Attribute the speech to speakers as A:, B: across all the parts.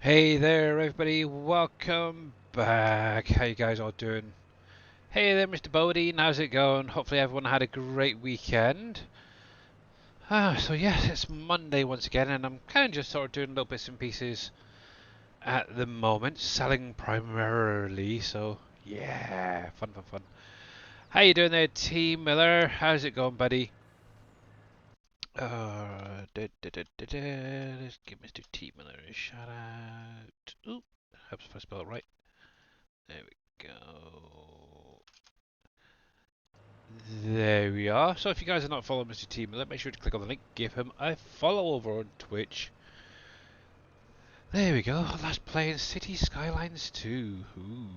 A: Hey there, everybody. Welcome back. How you guys all doing? Hey there, Mr. Bodine. How's it going? Hopefully everyone had a great weekend. So yes, it's Monday once again, and I'm kind of just sort of doing little bits and pieces at the moment, selling primarily. So yeah, fun, fun, fun. How you doing there, T Miller? How's it going, buddy? Let's give Mr. T Miller a shout out. Oop, hope I spell it right. There we go. There we are. So if you guys are not following Mr. T Miller, make sure to click on the link, give him a follow over on Twitch. There we go. Let's play City Skylines 2. Ooh,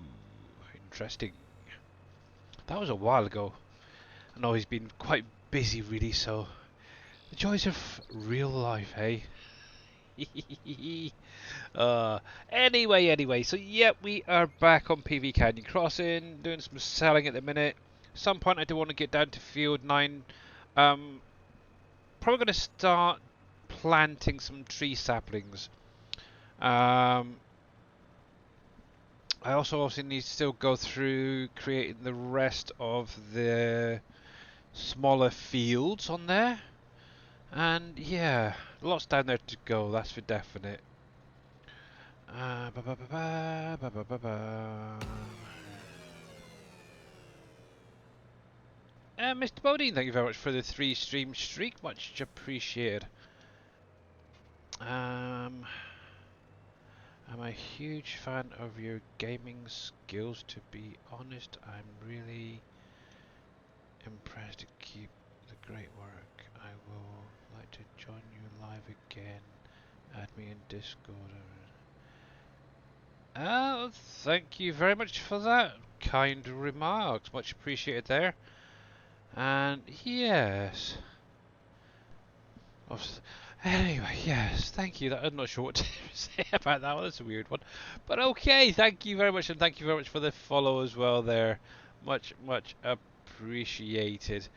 A: interesting. That was a while ago. I know he's been quite busy, really, so the joys of real life, hey? Anyway, so yep, we are back on PV Canyon Crossing, doing some selling at the minute. Some point I do want to get down to Field 9. Um, Probably going to start planting some tree saplings. I also obviously need to still go through creating the rest of the smaller fields on there. And yeah, lots down there to go, that's for definite. Ba -ba -ba -ba, ba -ba -ba -ba. Mr. Bodine, thank you very much for the 3 stream streak, much appreciated. I'm a huge fan of your gaming skills. To be honest, I'm really impressed to keep the great work. I will like to join you live again. Add me in Discord. Oh, thank you very much for that kind remarks. Much appreciated there. And yes. Anyway, yes, thank you. I'm not sure what to say about that one. That's a weird one. But okay, thank you very much, and thank you very much for the follow as well there. Much appreciated.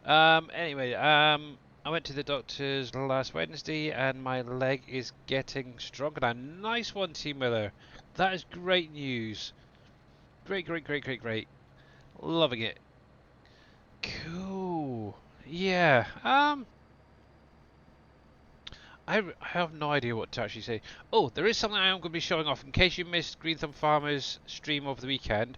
A: Anyway, I went to the doctor's last Wednesday, and my leg is getting stronger now. Nice one, T Miller. That is great news. Great. Loving it. Cool. Yeah. I have no idea what to actually say. Oh, there is something I am going to be showing off. In case you missed Green Thumb Farmer's stream over the weekend,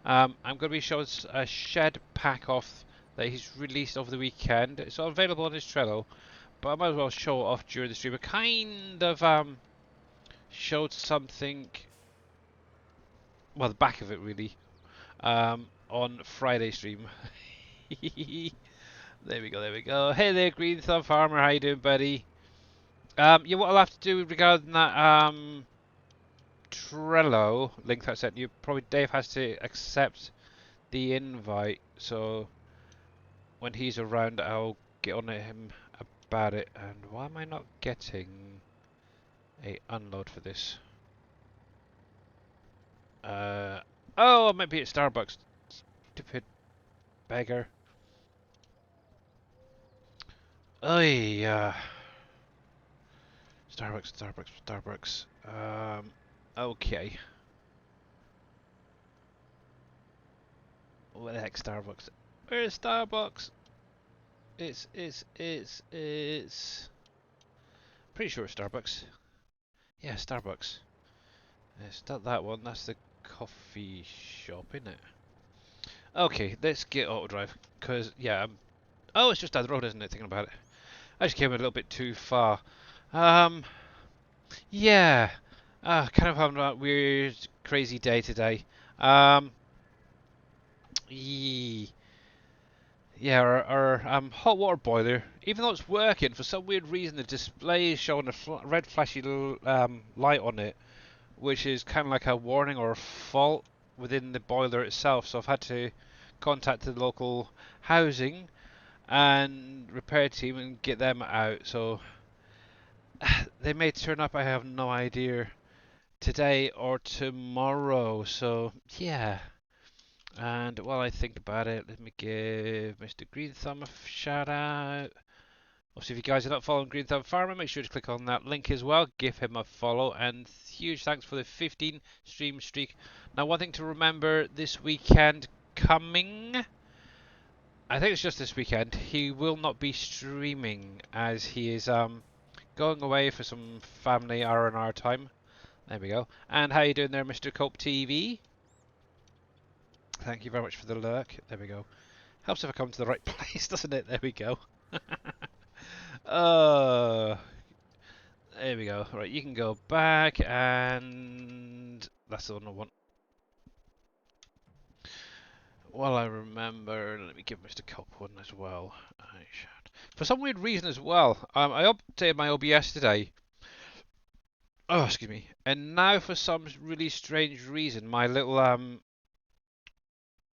A: I'm going to be showing a shed pack off that he's released over the weekend. It's all available on his Trello, but I might as well show it off during the stream. I kind of showed something, well, the back of it really, on Friday stream. There we go. Hey there, Green Thumb Farmer. How you doing, buddy? Yeah, what I'll have to do regarding that Trello link that I sent you, probably Dave has to accept the invite, so when he's around I'll get on to him about it. And why am I not getting a unload for this? Oh, I might be at Starbucks. Stupid beggar. Oy, Starbucks. Okay. What the heck, Starbucks? Where's Starbucks? It's pretty sure it's Starbucks. Yeah, Starbucks. It's not that one, that's the coffee shop, isn't it? Okay, let's get auto drive, because, yeah, oh, it's just down the road, isn't it, thinking about it. I just came a little bit too far. Um, yeah, kind of having a weird, crazy day today. Um, yeah, our hot water boiler, even though it's working, for some weird reason the display is showing a red flashy light on it, which is kind of like a warning or a fault within the boiler itself. So I've had to contact the local housing and repair team and get them out. So they may turn up, I have no idea, today or tomorrow. So yeah. And while I think about it, let me give Mr. Green Thumb a shout out. Also, if you guys are not following Green Thumb Farmer, make sure to click on that link as well. Give him a follow, and huge thanks for the 15 stream streak. Now, one thing to remember this weekend coming, I think it's just this weekend, he will not be streaming as he is going away for some family R&R time. There we go. And how you doing there, Mr. Cope TV? Thank you very much for the lurk. There we go. Helps if I come to the right place, doesn't it? There we go. uh, there we go. Right, you can go back, and that's the one I want. Well, I remember. Let me give Mr. Cope one as well. For some weird reason as well, I updated my OBS today. Oh, excuse me. And now, for some really strange reason, my little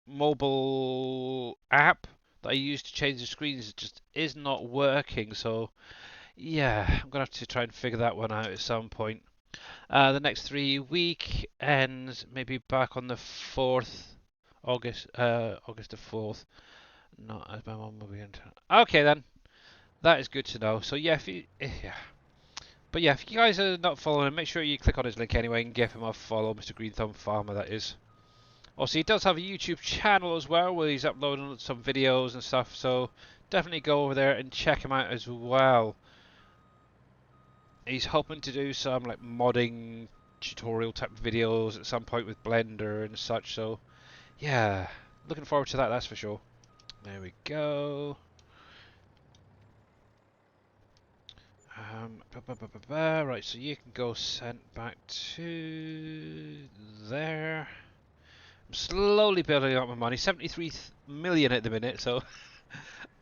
A: mobile app that I use to change the screens just is not working. So yeah, I'm gonna have to try and figure that one out at some point. The next 3 week ends maybe back on the 4th August. August the 4th. Not as my mum will be into. Okay then, that is good to know. So yeah, yeah. But yeah, if you guys are not following him, make sure you click on his link anyway and give him a follow, Mr. Green Thumb Farmer. That is. Also, he does have a YouTube channel as well where he's uploading some videos and stuff, so definitely go over there and check him out as well. He's hoping to do some like modding tutorial type videos at some point with Blender and such, so yeah, looking forward to that, that's for sure. There we go. Right, so you can go sent back to there. I'm slowly building up my money, 73 million at the minute, so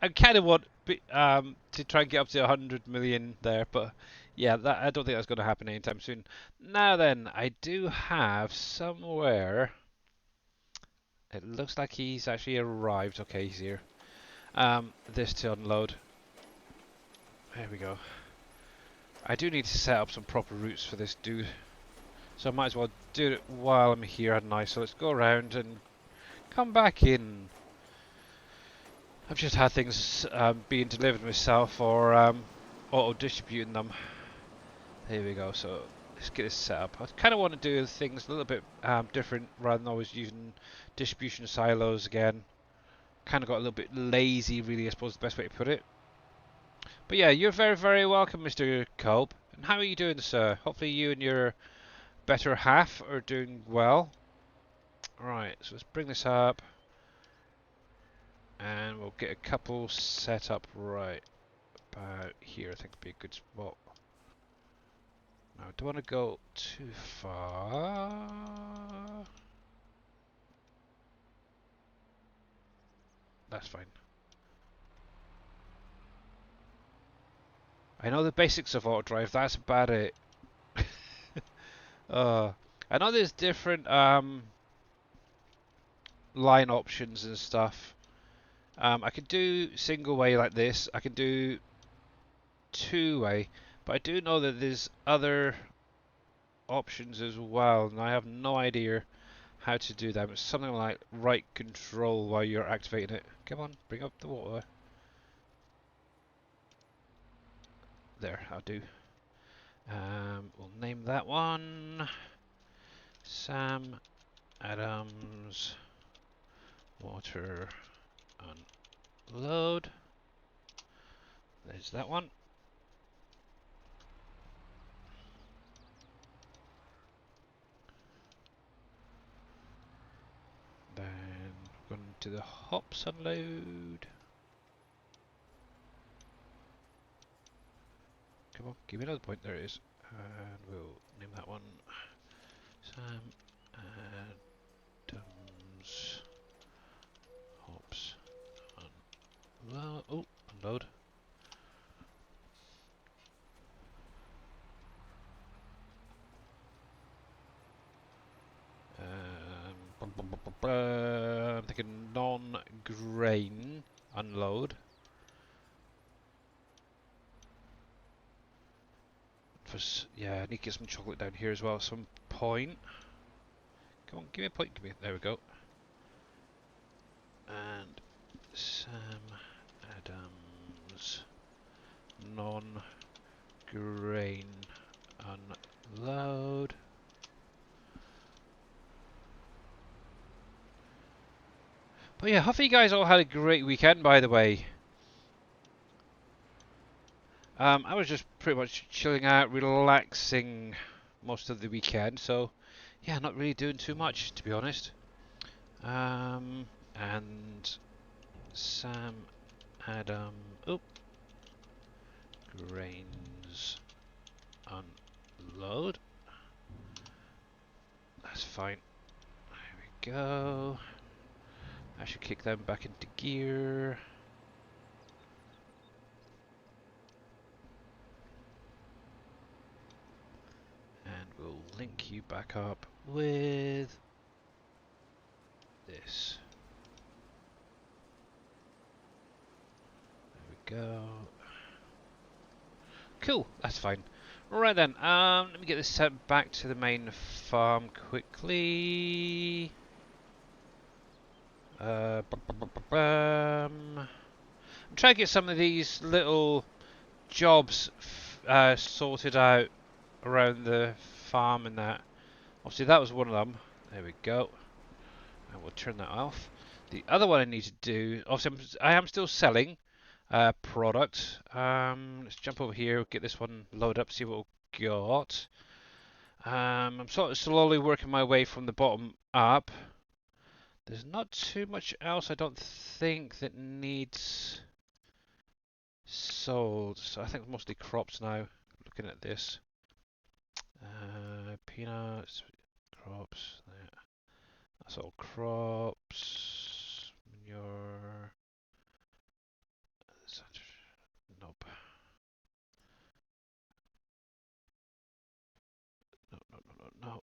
A: I kind of want to try and get up to 100 million there, but yeah, I don't think that's going to happen anytime soon. Now then, I do have somewhere. It looks like he's actually arrived. Okay, he's here. This to unload. There we go. I do need to set up some proper routes for this dude, so I might as well do it while I'm here, hadn't I? So let's go around and come back in. I've just had things being delivered myself or auto-distributing them. Here we go, so let's get this set up. I kind of want to do things a little bit different rather than always using distribution silos again. Kind of got a little bit lazy, really, I suppose is the best way to put it. But yeah, you're very, very welcome, Mr. Cope. And how are you doing, sir? Hopefully you and your better half are doing well. Right, so let's bring this up. And we'll get a couple set up right about here. I think would be a good spot. Now, I don't want to go too far. That's fine. I know the basics of auto drive. That's about it. I know there's different line options and stuff. I can do single way like this. I can do two way, but I do know that there's other options as well, and I have no idea how to do them. It's something like right control while you're activating it. Come on, bring up the water. There, I'll do. We'll name that one Sam Adams Water Unload. There's that one. Then we're going to the hops unload. Come on, give me another point. There it is. And we'll name that one Sam Adams hops unload. Oh, unload. I'm thinking non-grain unload. Yeah, I need to get some chocolate down here as well at some point. Come on, give me a point. Give me. There we go. And Sam Adams But yeah, hopefully you guys all had a great weekend, by the way. I was just pretty much chilling out, relaxing most of the weekend, so yeah, not really doing too much, to be honest. And Sam, Adam, oh, grains, unload. That's fine. There we go. I should kick them back into gear. And we'll link you back up with this. There we go. Cool, that's fine. Right then, let me get this sent back to the main farm quickly. I'm trying to get some of these little jobs sorted out around the farm and that. Obviously that was one of them. There we go. And we'll turn that off. The other one I need to do, obviously I am still selling product. Let's jump over here, get this one loaded up, see what we've got. I'm sort of slowly working my way from the bottom up. There's not too much else I don't think that needs sold. So I think mostly crops now, looking at this. Peanuts, crops, there. That's all crops, manure. Nope. No.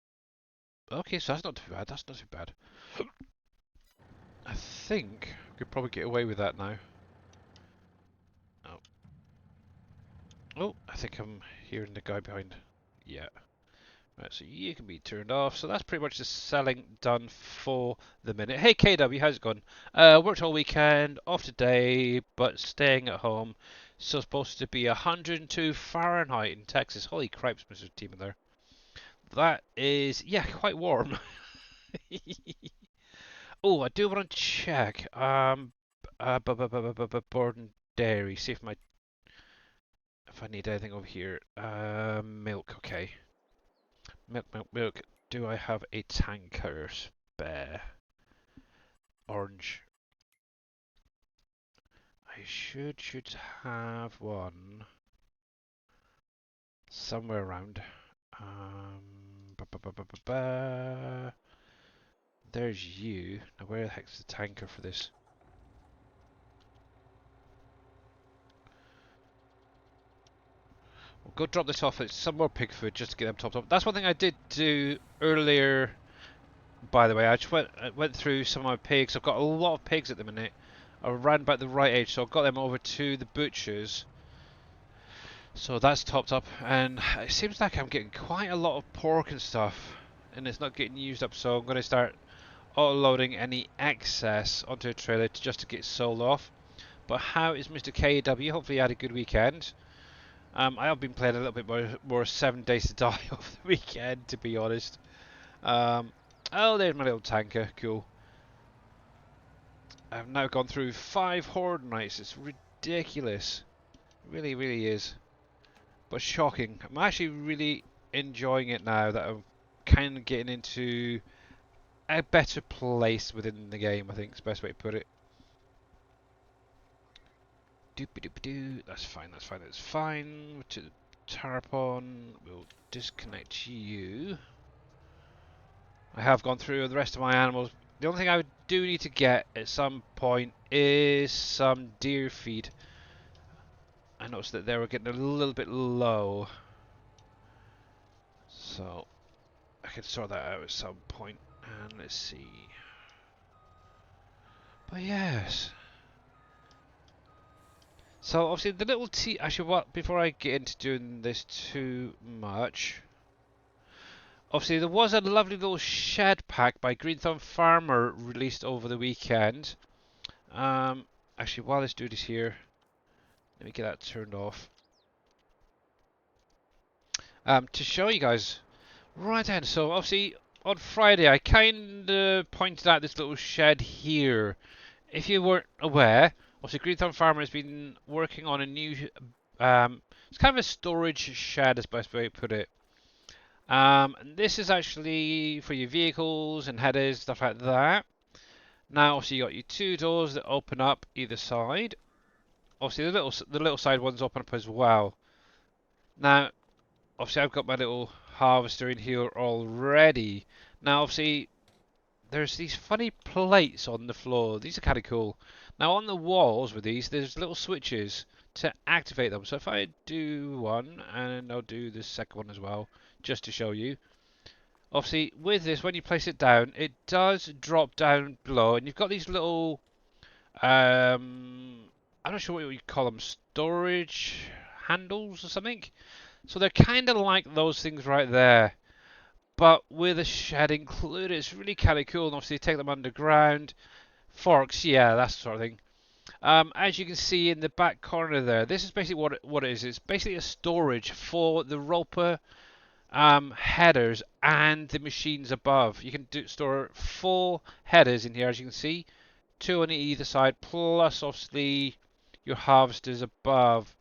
A: Okay, so that's not too bad. That's not too bad. I think we could probably get away with that now. Oh. Oh, I think I'm hearing the guy behind. Yeah. Right, so you can be turned off. So that's pretty much the selling done for the minute. Hey KW, how's it going? Worked all weekend, off today, but staying at home. So supposed to be 102 Fahrenheit in Texas. Holy cripes, Mr. Team in there. That is, yeah, quite warm. Oh, I do want to check. Borden Dairy. See if I need anything over here. Milk. Okay. Milk. Do I have a tanker spare? Orange. I should have one somewhere around. There's you. Now where the heck's the tanker for this? We'll go drop this off at some more pig food just to get them topped up. That's one thing I did do earlier, by the way. I just went through some of my pigs. I've got a lot of pigs at the minute. Around about the right age, so I got them over to the butchers. So that's topped up, and it seems like I'm getting quite a lot of pork and stuff, and it's not getting used up. So I'm going to start auto-loading any excess onto a trailer just to get sold off. But how is Mr. KW? Hopefully you had a good weekend. I have been playing a little bit more 7 Days to Die over the weekend, to be honest. Oh, there's my little tanker. Cool. I've now gone through 5 Horde nights. It's ridiculous. It really, really is. But shocking. I'm actually really enjoying it now that I'm kind of getting into a better place within the game, I think is the best way to put it. Doop-a-doop-a-doo. That's fine, that's fine, that's fine. To the Tarpon, we'll disconnect you. I have gone through the rest of my animals. The only thing I do need to get at some point is some deer feed. I noticed that they were getting a little bit low. So I can sort that out at some point. And let's see. But yes. So obviously the little actually what before I get into doing this too much. Obviously there was a lovely little shed pack by Green Thumb Farmer released over the weekend. Actually while this dude is here, let me get that turned off. To show you guys. Right then, so obviously on Friday I kinda pointed out this little shed here. if you weren't aware, obviously Green Thumb Farmer has been working on a new, it's kind of a storage shed, is the best way to put it. And this is actually for your vehicles and headers, stuff like that. Now, obviously, you got your two doors that open up either side. Obviously, the little side ones open up as well. Now, obviously, I've got my little harvester in here already. Now, obviously, there's these funny plates on the floor. These are kind of cool. Now, on the walls with these, there's little switches to activate them. So if I do one, and I'll do the second one as well, just to show you. Obviously, with this, when you place it down, it does drop down below, and you've got these little, I'm not sure what you call them, storage handles or something. So they're kind of like those things right there, but with a shed included. It's really kind of cool, and obviously you take them underground. Forks, yeah, that sort of thing. As you can see in the back corner there, this is basically what it is. It's basically a storage for the roper headers and the machines above. You can store 4 headers in here, as you can see, 2 on either side, plus obviously your harvesters above.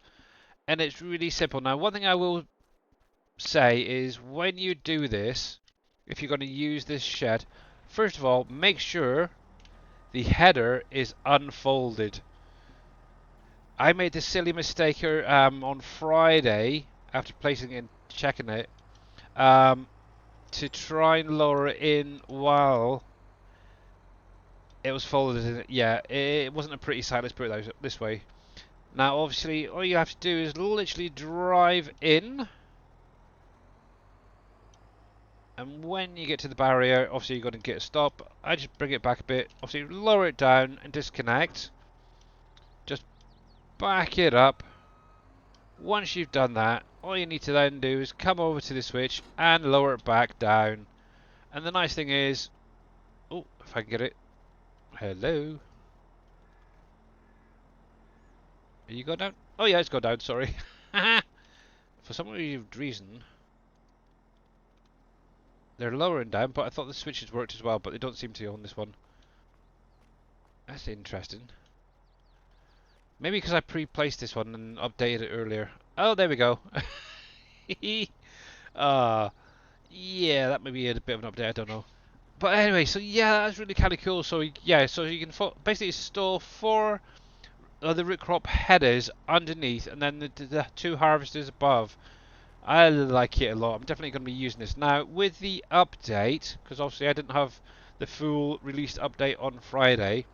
A: And it's really simple. Now, one thing I will say is when you do this, if you're going to use this shed, first of all, make sure the header is unfolded. I made this silly mistake here on Friday after placing it and checking it. To try and lower it in while it was folded in. Yeah, it wasn't a pretty sight, let's put it this way. Now, obviously, all you have to do is literally drive in. And when you get to the barrier, obviously you're going to get a stop. I just bring it back a bit. Obviously, lower it down and disconnect. Just back it up. Once you've done that, all you need to then do is come over to the switch and lower it back down. And the nice thing is, oh, if I can get it. Hello. Are you going down? Oh yeah, it's gone down, sorry. For some reason, they're lowering down, but I thought the switches worked as well, but they don't seem to on this one. That's interesting. Maybe because I pre-placed this one and updated it earlier. Oh, there we go. Yeah, that may be a bit of an update, I don't know. But anyway, so yeah, that's really kind of cool. So yeah, so you can basically install 4 the root crop headers underneath, and then the 2 harvesters above. I like it a lot. I'm definitely going to be using this now with the update, because obviously I didn't have the full released update on Friday.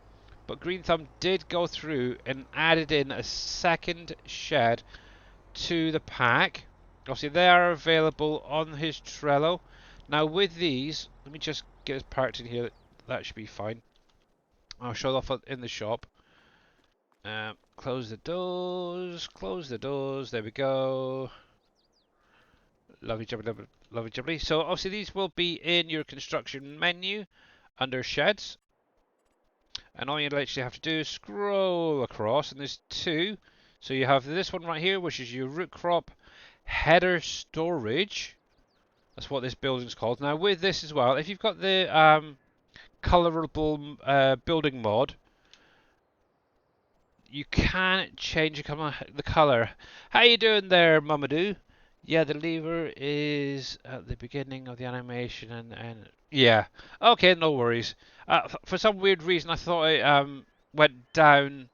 A: But Green Thumb did go through and added in a second shed to the pack. Obviously, they are available on his Trello. Now, with these, let me just get this parked in here. That should be fine. I'll show off in the shop. Close the doors. Close the doors. There we go. Lovely jubbly, lovely jubbly. So, obviously, these will be in your construction menu under sheds. And all you literally have to do is scroll across, and there's 2. So you have this one right here, which is your root crop header storage. That's what this building's called. Now with this as well, if you've got the colorable building mod, you can change the color. How you doing there, Mamadou? Yeah, the lever is at the beginning of the animation, and yeah, okay, no worries. For some weird reason, I thought it went down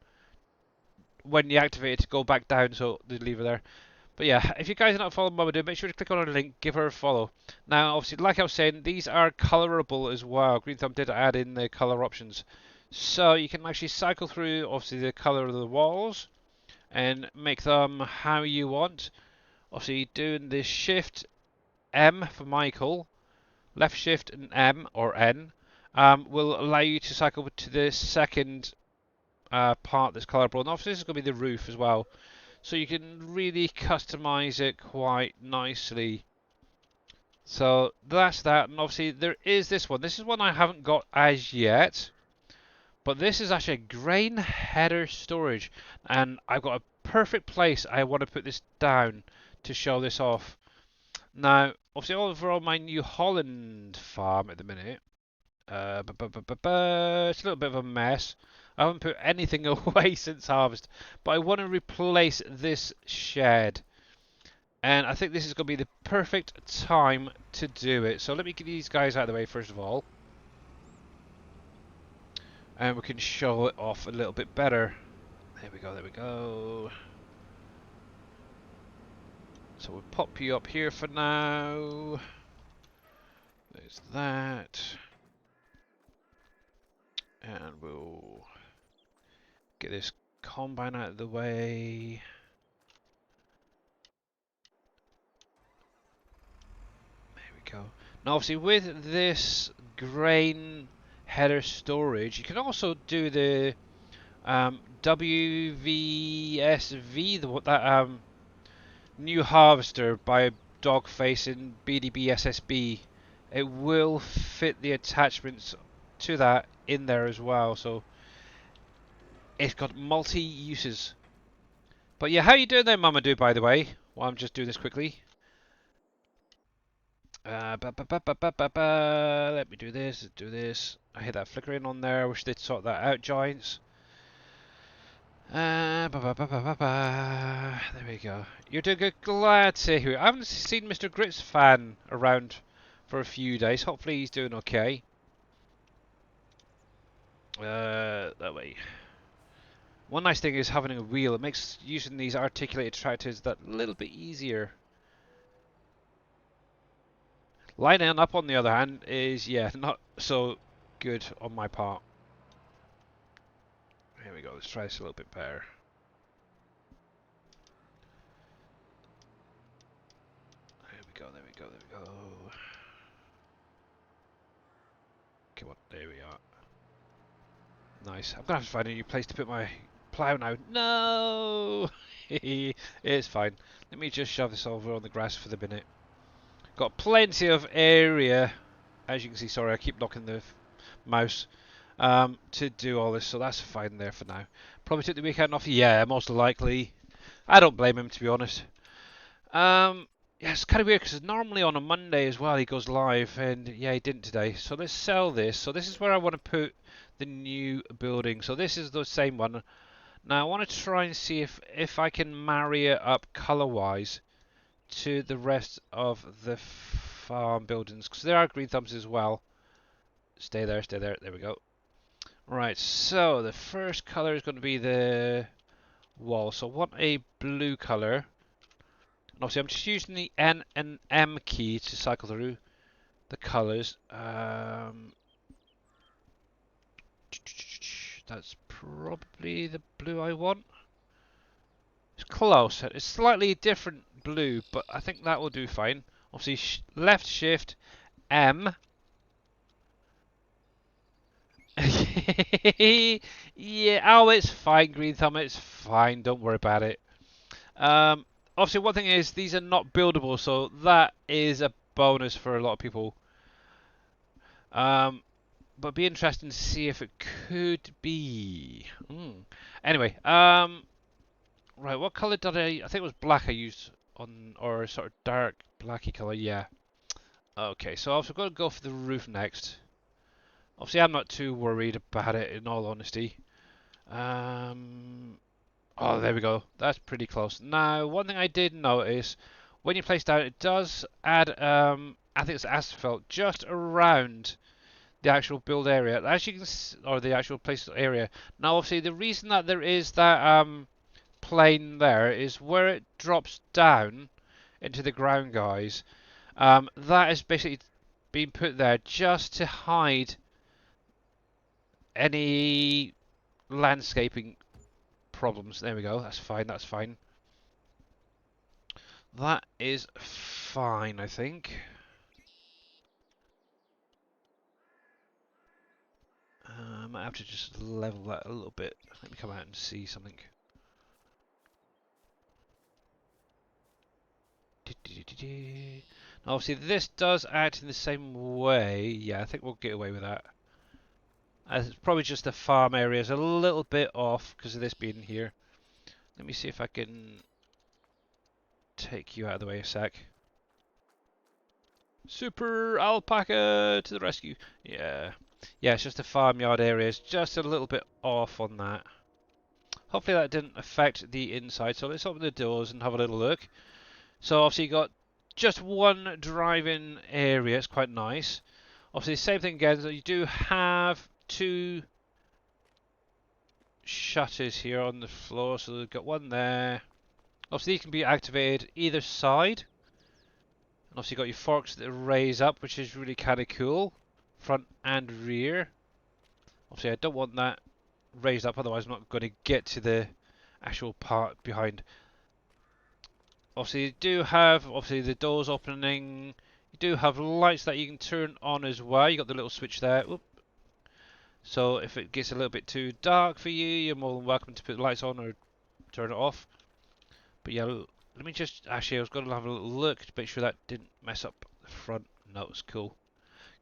A: when you activate it to go back down, so the lever there. But yeah, if you guys are not following Mamadou, make sure to click on her link, give her a follow. Now, obviously, like I was saying, these are colorable as well. Green Thumb did add in the color options. So you can actually cycle through, obviously, the color of the walls and make them how you want. Obviously, doing the Shift M for Michael, left Shift and M or N will allow you to cycle to the second part that's colorable. And obviously, this is going to be the roof as well. So you can really customize it quite nicely. So that's that, and obviously there is this one. This is one I haven't got as yet, but this is actually a grain header storage, and I've got a perfect place I want to put this down to show this off. Now, obviously over on my New Holland farm at the minute, it's a little bit of a mess. I haven't put anything away since harvest, but I want to replace this shed. And I think this is going to be the perfect time to do it. So let me get these guys out of the way first of all. And we can show it off a little bit better. There we go, there we go. So we'll pop you up here for now. There's that. And we'll get this combine out of the way. There we go. Now obviously with this grain header storage, you can also do the WVSV, that new harvester by Dogface in BDB SSB. It will fit the attachments to that in there as well, so it's got multi uses. But yeah, how you doing there, Mamadou, by the way? Well, I'm just doing this quickly. Let me do this, let's do this. I hit that flickering on there. I wish they'd sort that out, Giants. There we go. You're doing good. Glad to hear it. I haven't seen Mr. Grits fan around for a few days. Hopefully he's doing okay. That way. One nice thing is having a wheel. It makes using these articulated tractors that little bit easier. Lining up, on the other hand, is, yeah, not so good on my part. Here we go. Let's try this a little bit better. There we go, there we go, there we go. Come on, there we are. Nice. I'm going to have to find a new place to put my plough now. No! It's fine. Let me just shove this over on the grass for the minute. Got plenty of area. As you can see, sorry, I keep knocking the mouse. To do all this, so that's fine there for now. Probably took the weekend off. Yeah, most likely. I don't blame him, to be honest. Yeah, it's kind of weird because normally on a Monday as well he goes live, and yeah, he didn't today. So let's sell this. So this is where I want to put the new building. So this is the same one. Now I want to try and see if I can marry it up color-wise to the rest of the farm buildings, because there are green thumbs as well. Stay there, stay there. There we go. Right, so the first color is going to be the wall. So I want a blue color. And obviously I'm just using the N and M key to cycle through the colors. That's probably the blue I want. It's close. It's slightly different blue, but I think that will do fine. Obviously left shift M. Yeah, oh, it's fine, Green Thumb, it's fine, don't worry about it. Obviously, one thing is, these are not buildable, so that is a bonus for a lot of people. But it'd be interesting to see if it could be. Anyway, right, what colour did I think it was black I used on, or sort of dark blacky colour, yeah. Okay, so I've got to go for the roof next. Obviously, I'm not too worried about it, in all honesty. Oh, there we go. That's pretty close. Now, one thing I did notice, when you place down, it does add, I think it's asphalt, just around the actual build area. As you can see, or the actual place area. Now, obviously, the reason that there is that plane there is where it drops down into the ground, guys. That is basically being put there just to hide any landscaping problems. There we go. That's fine. That's fine. That is fine, I think. I might have to just level that a little bit. Let me come out and see something. Now, obviously, this does act in the same way. Yeah, I think we'll get away with that. It's probably just the farm area is a little bit off because of this being here. Let me see if I can take you out of the way a sec. Super alpaca to the rescue. Yeah. Yeah, it's just the farmyard area is just a little bit off on that. Hopefully that didn't affect the inside. So let's open the doors and have a little look. So obviously you got just one drive-in area. It's quite nice. Obviously, same thing again. So you do have two shutters here on the floor. So we've got one there. Obviously, these can be activated either side. And obviously, you got your forks that raise up, which is really kind of cool, front and rear. Obviously, I don't want that raised up, otherwise I'm not going to get to the actual part behind. Obviously, you do have the doors opening. You do have lights that you can turn on as well. You got the little switch there. Oop. So if it gets a little bit too dark for you, you're more than welcome to put the lights on or turn it off. But yeah, let me just, actually I was going to have a little look to make sure that didn't mess up the front. No, it's cool.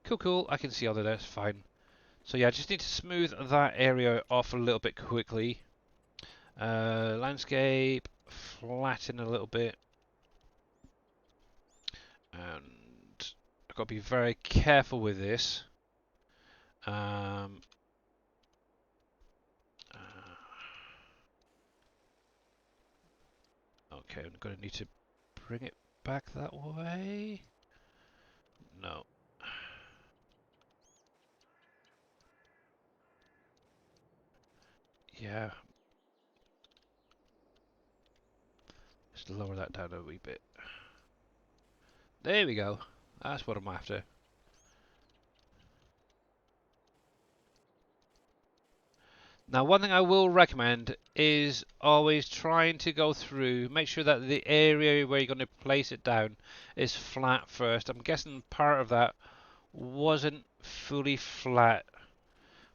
A: Cool, I can see under there, it's fine. So yeah, I just need to smooth that area off a little bit quickly. Landscape, flatten a little bit. And I've got to be very careful with this. Okay, I'm going to need to bring it back that way. No. Yeah. Just lower that down a wee bit. There we go. That's what I'm after. Now, one thing I will recommend is always trying to go through, make sure that the area where you're going to place it down is flat first. I'm guessing part of that wasn't fully flat.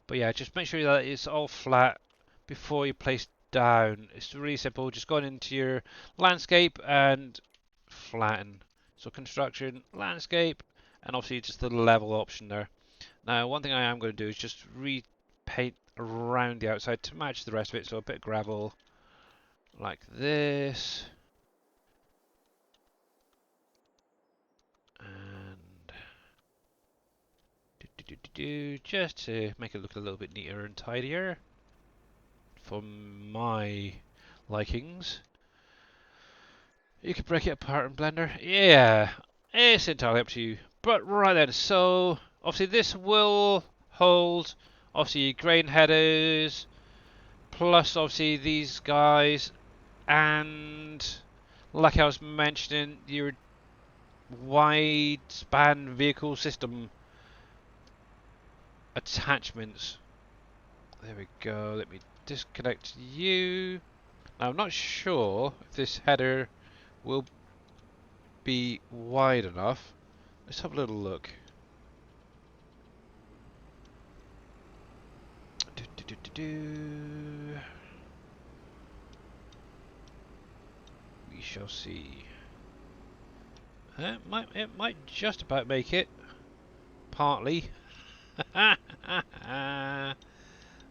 A: But yeah, just make sure that it's all flat before you place down. It's really simple. Just going into your landscape and flatten. So construction, landscape, and obviously just the level option there. Now, one thing I am going to do is just repaint around the outside to match the rest of it. So a bit of gravel like this. And just to make it look a little bit neater and tidier for my likings. You can break it apart in Blender. Yeah, it's entirely up to you. But right then, so obviously this will hold obviously grain headers, plus obviously these guys, and like I was mentioning, your wide span vehicle system attachments. There we go. Let me disconnect you. Now, I'm not sure if this header will be wide enough. Let's have a little look. We shall see. It might just about make it. Partly. There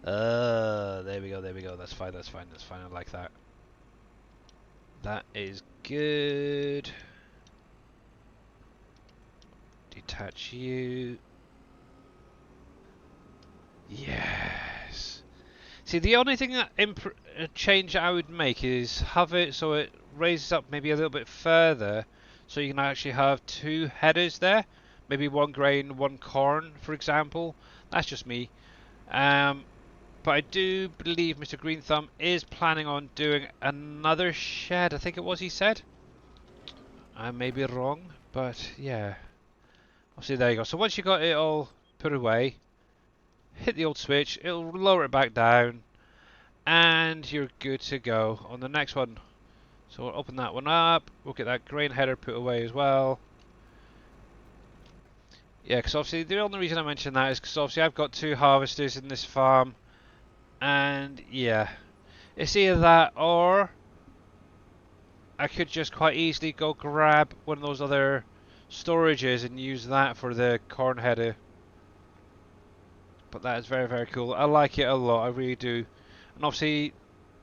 A: we go. That's fine. I like that. That is good. Detach you. Yes. See, the only thing that change I would make is have it so it raises up maybe a little bit further, so you can actually have two headers there. Maybe one grain, one corn, for example. That's just me. But I do believe Mr. Green Thumb is planning on doing another shed. I think it was he said. I may be wrong, but yeah. Obviously, there you go. So once you got it all put away, hit the old switch. It'll lower it back down, and you're good to go on the next one. So we'll open that one up. We'll get that grain header put away as well. Yeah, because obviously the only reason I mentioned that is because obviously I've got two harvesters in this farm. And yeah, it's either that or I could just quite easily go grab one of those other storages and use that for the corn header. But that is very, very cool. I like it a lot, I really do. And obviously,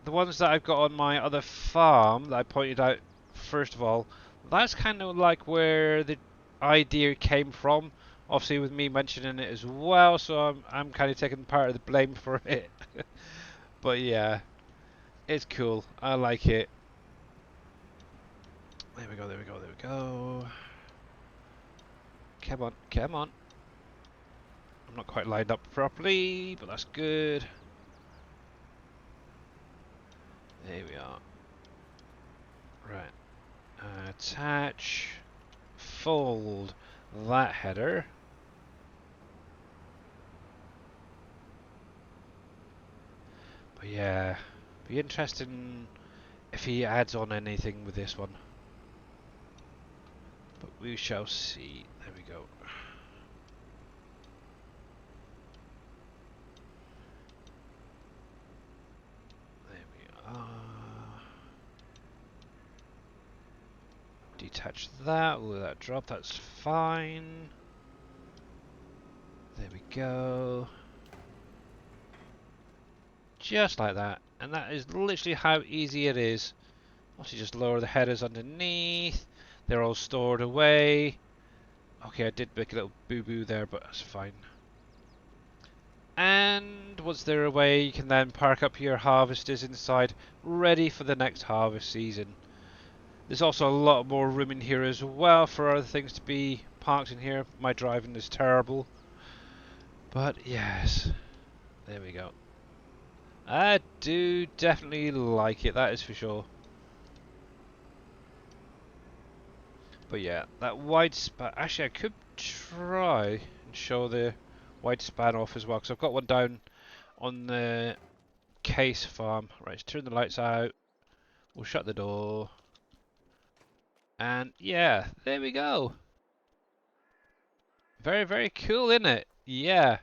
A: the ones that I've got on my other farm that I pointed out first of all, that's kind of like where the idea came from Obviously, with me mentioning it as well, so I'm kind of taking part of the blame for it. But yeah, it's cool. I like it. There we go. There we go. There we go. Come on, come on. I'm not quite lined up properly, but that's good. There we are. Right. Attach. Fold that header. But yeah, be interesting if he adds on anything with this one. But we shall see. There we go. There we are. Detach that. Will that drop? That's fine. There we go. Just like that. And that is literally how easy it is. Also, just lower the headers underneath. They're all stored away. Okay, I did make a little boo-boo there, but that's fine. And once they're away, you can then park up your harvesters inside, ready for the next harvest season. There's also a lot more room in here as well for other things to be parked in here. My driving is terrible. But yes, there we go. I do definitely like it, that is for sure. But yeah, that wide span. Actually, I could try and show the wide span off as well, because I've got one down on the case farm. Right, let's turn the lights out. We'll shut the door. And yeah, there we go. Very, very cool, isn't it? Yeah.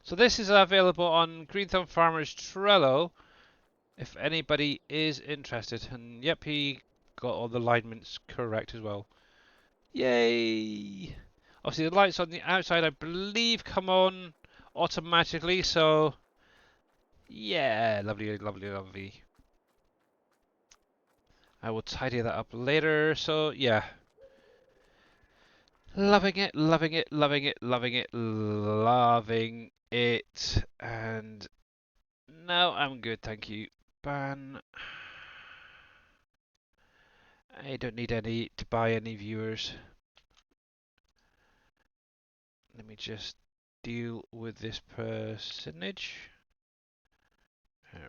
A: So this is available on Green Thumb Farmer's Trello, if anybody is interested. And yep, he got all the alignments correct as well. Yay! Obviously the lights on the outside, I believe, come on automatically, so yeah, lovely, lovely, lovely. I will tidy that up later, so yeah. Loving it, loving it, loving it, loving it, loving it. And no, I'm good, thank you. Ban. I don't need any to buy any viewers. Let me just deal with this personage.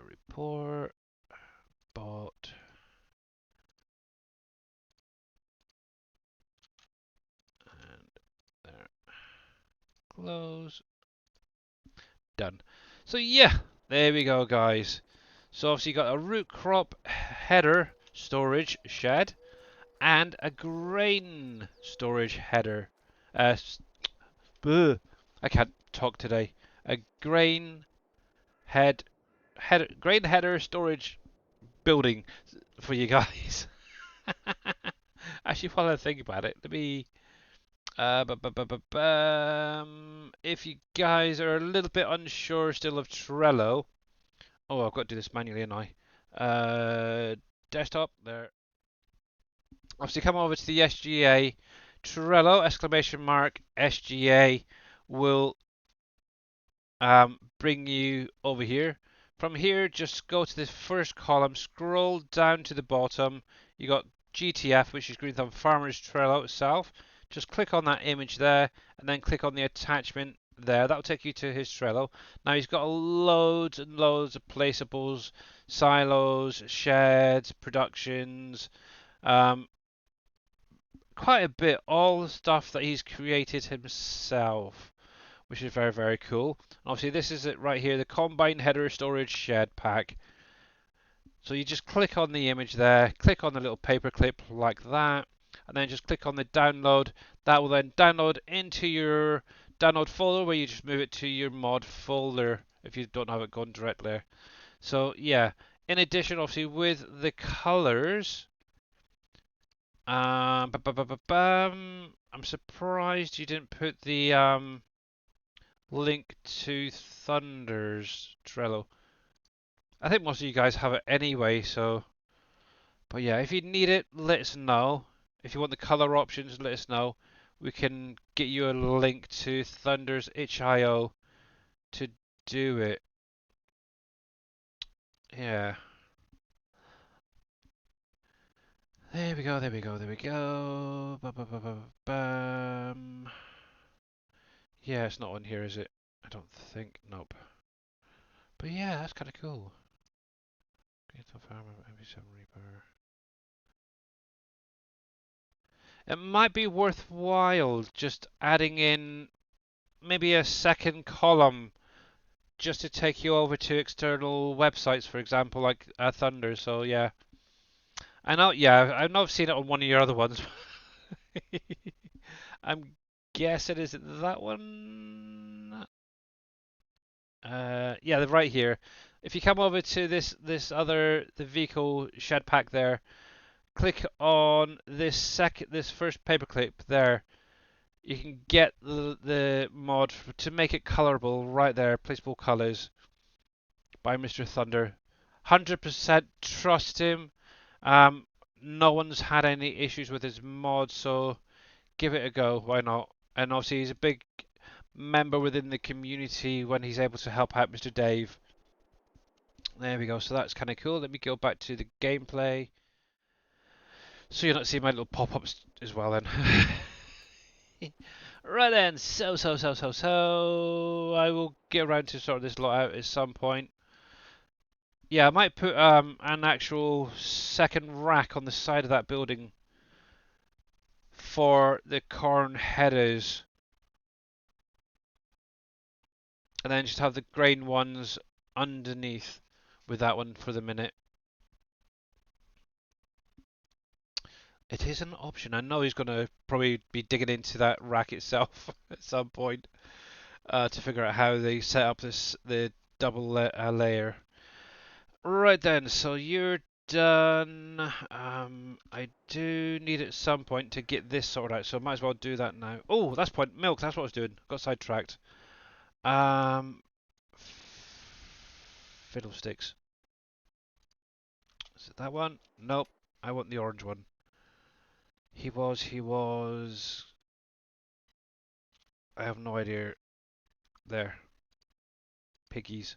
A: Report. Bot. And there. Close. Done. So yeah, there we go, guys. So obviously you got a root crop header storage shed and a grain storage header. I can't talk today. A grain grain header storage building for you guys. Actually, while I think about it, let me. If you guys are a little bit unsure still of Trello, oh, I've got to do this manually, and desktop there. Obviously, come over to the SGA Trello !SGA will bring you over here. From here, just go to the first column, scroll down to the bottom. You got GTF, which is Green Thumb Farmers Trello itself. Just click on that image there, and then click on the attachment there. That will take you to his Trello. Now he's got loads and loads of placeables, silos, sheds, productions, quite a bit. All the stuff that he's created himself, which is very, very cool. Obviously, this is it right here, the Combine Header Storage Shed Pack. So you just click on the image there, click on the little paperclip like that, and then just click on the download. That will then download into your download folder, where you just move it to your mod folder if you don't have it going directly there. So yeah, in addition, obviously, with the colors, I'm surprised you didn't put the link to Thunder's Trello. I think most of you guys have it anyway, so. But yeah, if you need it, let us know. If you want the color options, let us know. we can get you a link to Thunder's itch.io to do it. Yeah. There we go, there we go, there we go. Bam. Yeah, it's not on here, is it? I don't think. Nope. But yeah, that's kind of cool. Reaper. It might be worthwhile just adding in maybe a second column just to take you over to external websites, for example, like Thunder. So yeah, I know. Yeah, I've not seen it on one of your other ones. I'm guessing is it that one? Yeah, they're right here. If you come over to the vehicle shed pack there, click on this first paperclip there. You can get the mod to make it colorable right there. Placeable colors by Mr. Thunder. 100% trust him. Um, no one's had any issues with his mod, so give it a go. Why not? And obviously, he's a big member within the community when he's able to help out Mr. Dave. There we go. So that's kind of cool. Let me go back to the gameplay. So you're not seeing my little pop-ups as well then. Right then, so I will get around to sort this lot out at some point. Yeah, I might put an actual second rack on the side of that building for the corn headers, and then just have the grain ones underneath with that one for the minute. It is an option. I know he's going to probably be digging into that rack itself at some point to figure out how they set up the double layer. Right then, so you're done. I do need at some point to get this sorted out, so I might as well do that now. Oh, that's point milk. That's what I was doing. Got sidetracked. Fiddlesticks. Is it that one? Nope. I want the orange one. He was. I have no idea. There. Piggies.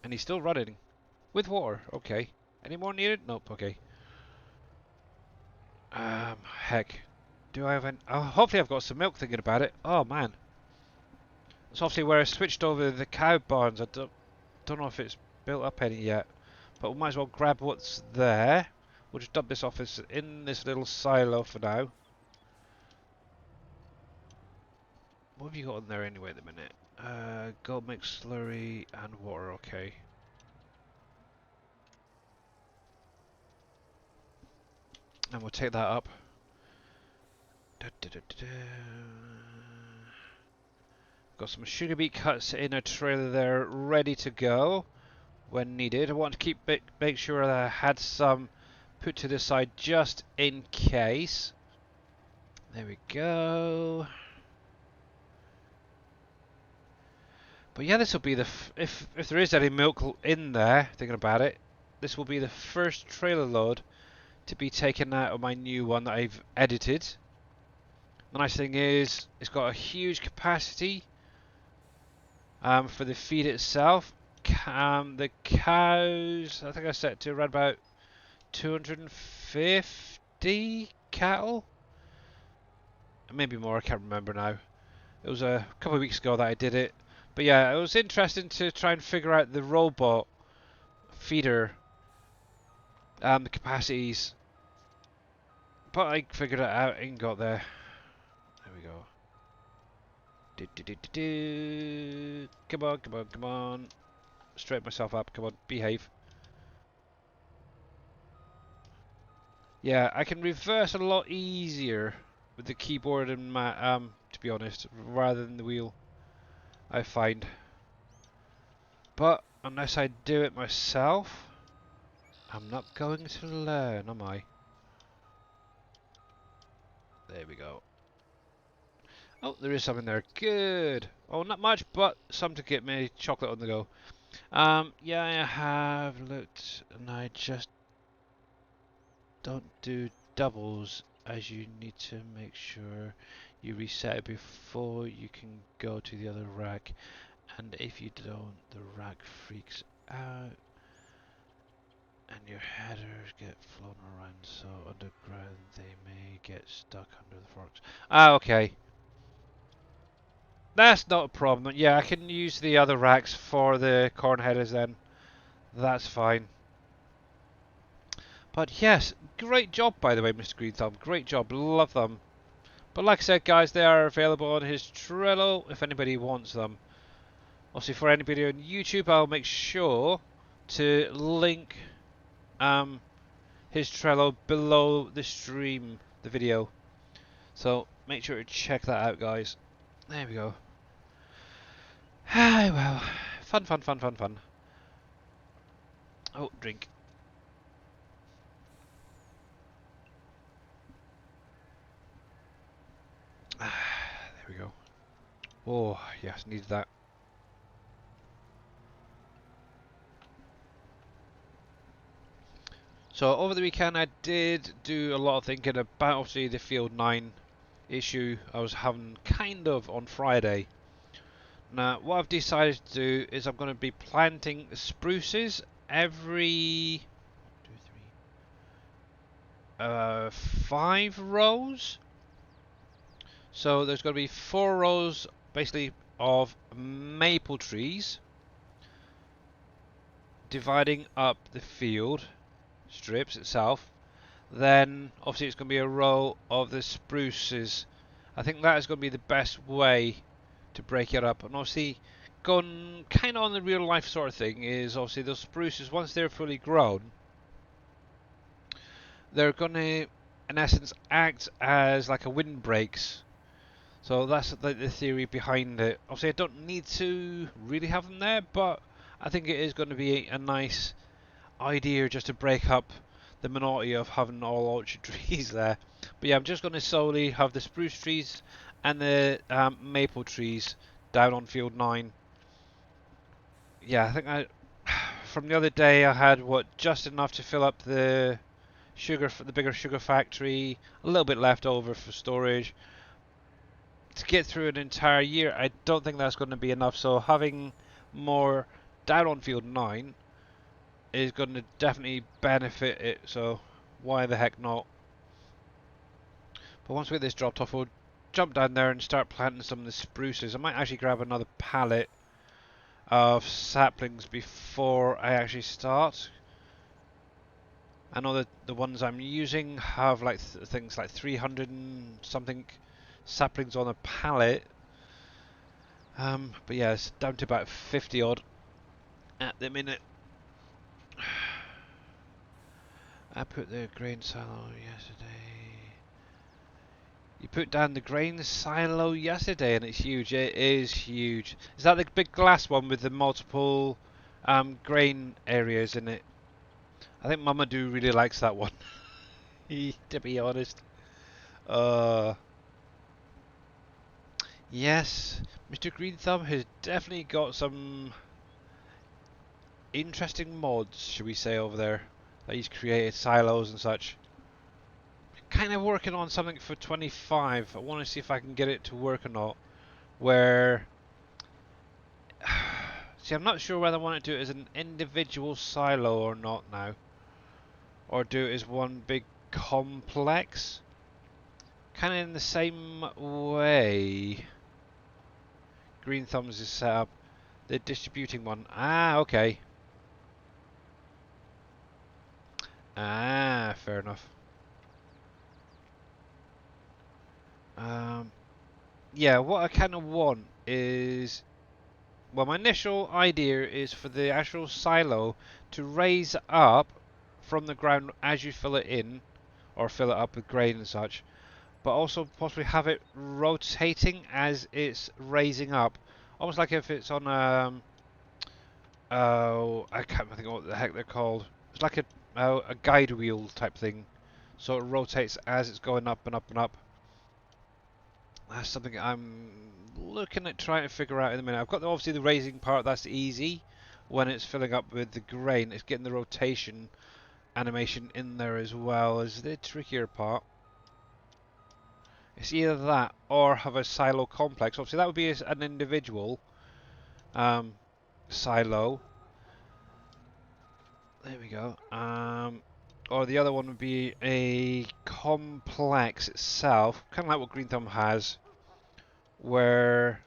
A: And he's still running. With water. Okay. Any more needed? Nope. Okay. Heck. Do I have any? Oh, hopefully I've got some milk thinking about it. Oh man. It's obviously where I switched over the cow barns. I don't know if it's built up any yet. But we might as well grab what's there. We'll just dump this off in this little silo for now. What have you got in there anyway at the minute? Gold mix, slurry, and water, okay. And we'll take that up. Got some sugar beet cuts in a trailer there ready to go when needed. I want to make sure that I had some put to the side just in case. There we go. But yeah, this will be if there is any milk in there, thinking about it, this will be the first trailer load to be taken out of my new one that I've edited. The nice thing is it's got a huge capacity for the feed itself. The cows, I think I set to around about 250 cattle, maybe more. I can't remember now. It was a couple of weeks ago that I did it. But yeah, it was interesting to try and figure out the robot feeder, the capacities. But I figured it out and got there. There we go. Come on, come on, come on. Straighten myself up. Come on, behave. Yeah, I can reverse a lot easier with the keyboard and to be honest, rather than the wheel, I find. But unless I do it myself, I'm not going to learn, am I? There we go. Oh, there is some in there. Good. Oh, not much, but some to get me chocolate on the go. Yeah, I have looked, and I just don't do doubles as you need to make sure you reset it before you can go to the other rack, and if you don't, the rack freaks out and your headers get flown around, so underground they may get stuck under the forks. Ah, okay. That's not a problem. Yeah, I can use the other racks for the corn headers then. That's fine. But yes, great job by the way, Mr. Green Thumb. Great job. Love them. But like I said, guys, they are available on his Trello if anybody wants them. Also, for anybody on YouTube, I'll make sure to link his Trello below the stream, the video. So make sure to check that out, guys. There we go. Ah, well, fun, fun, fun, fun, fun. Oh, drink. There we go. Oh, yes, needed that. So over the weekend I did do a lot of thinking about obviously the Field 9 issue I was having kind of on Friday. Now what I've decided to do is I'm going to be planting spruces every 5 rows. So there's going to be 4 rows basically of maple trees dividing up the field strips itself. Then obviously it's going to be a row of the spruces. I think that is going to be the best way to break it up. And obviously going kind of on the real life sort of thing is obviously those spruces, once they're fully grown, they're going to in essence act as like a windbreaks. So that's the theory behind it. Obviously I don't need to really have them there, but I think it is going to be a nice idea just to break up the monotony of having all orchard trees there. But yeah, I'm just going to solely have the spruce trees and the maple trees down on Field 9. Yeah, I think from the other day I had just enough to fill up the the bigger sugar factory, a little bit left over for storage. To get through an entire year, I don't think that's going to be enough. So having more down on Field 9 is going to definitely benefit it, so why the heck not? But once we get this dropped off, we'll jump down there and start planting some of the spruces. I might actually grab another pallet of saplings before I actually start. I know that the ones I'm using have like things like 300 and something saplings on a pallet. But yeah, it's down to about 50 odd at the minute. I put the grain silo yesterday. You put down the grain silo yesterday and it's huge. It is huge. Is that the big glass one with the multiple grain areas in it? I think Mama Do really likes that one. To be honest. Yes, Mr. Green Thumb has definitely got some interesting mods, should we say, over there. That he's created silos and such. Kind of working on something for 25. I want to see if I can get it to work or not. Where... See, I'm not sure whether I want to do it as an individual silo or not now. Or do it as one big complex. Kind of in the same way Green Thumbs is set up. The distributing one. Ah, okay. Ah, fair enough. Yeah, what I kind of want is... Well, my initial idea is for the actual silo to raise up from the ground as you fill it in, or fill it up with grain and such, but also possibly have it rotating as it's raising up, almost like if it's on I can't think of what the heck they're called. It's like a guide wheel type thing, so it rotates as it's going up and up and up. That's something I'm looking at trying to figure out in a minute. I've got obviously the raising part, that's easy when it's filling up with the grain. It's getting the rotation animation in there as well as the trickier part. It's either that or have a silo complex. Obviously, that would be an individual silo. There we go. Or the other one would be a complex itself, kind of like what Green Thumb has, where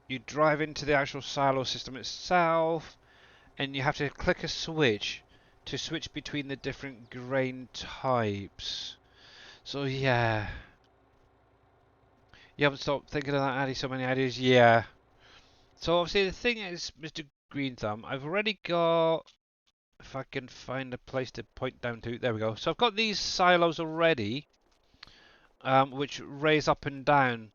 A: you drive into the actual silo system itself, and you have to click a switch to switch between the different grain types. So yeah, you haven't stopped thinking of that, Addy. So many ideas. Yeah. So obviously the thing is, Mr. Green Thumb, I've already got. If I can find a place to point down to, there we go. So I've got these silos already, which raise up and down. And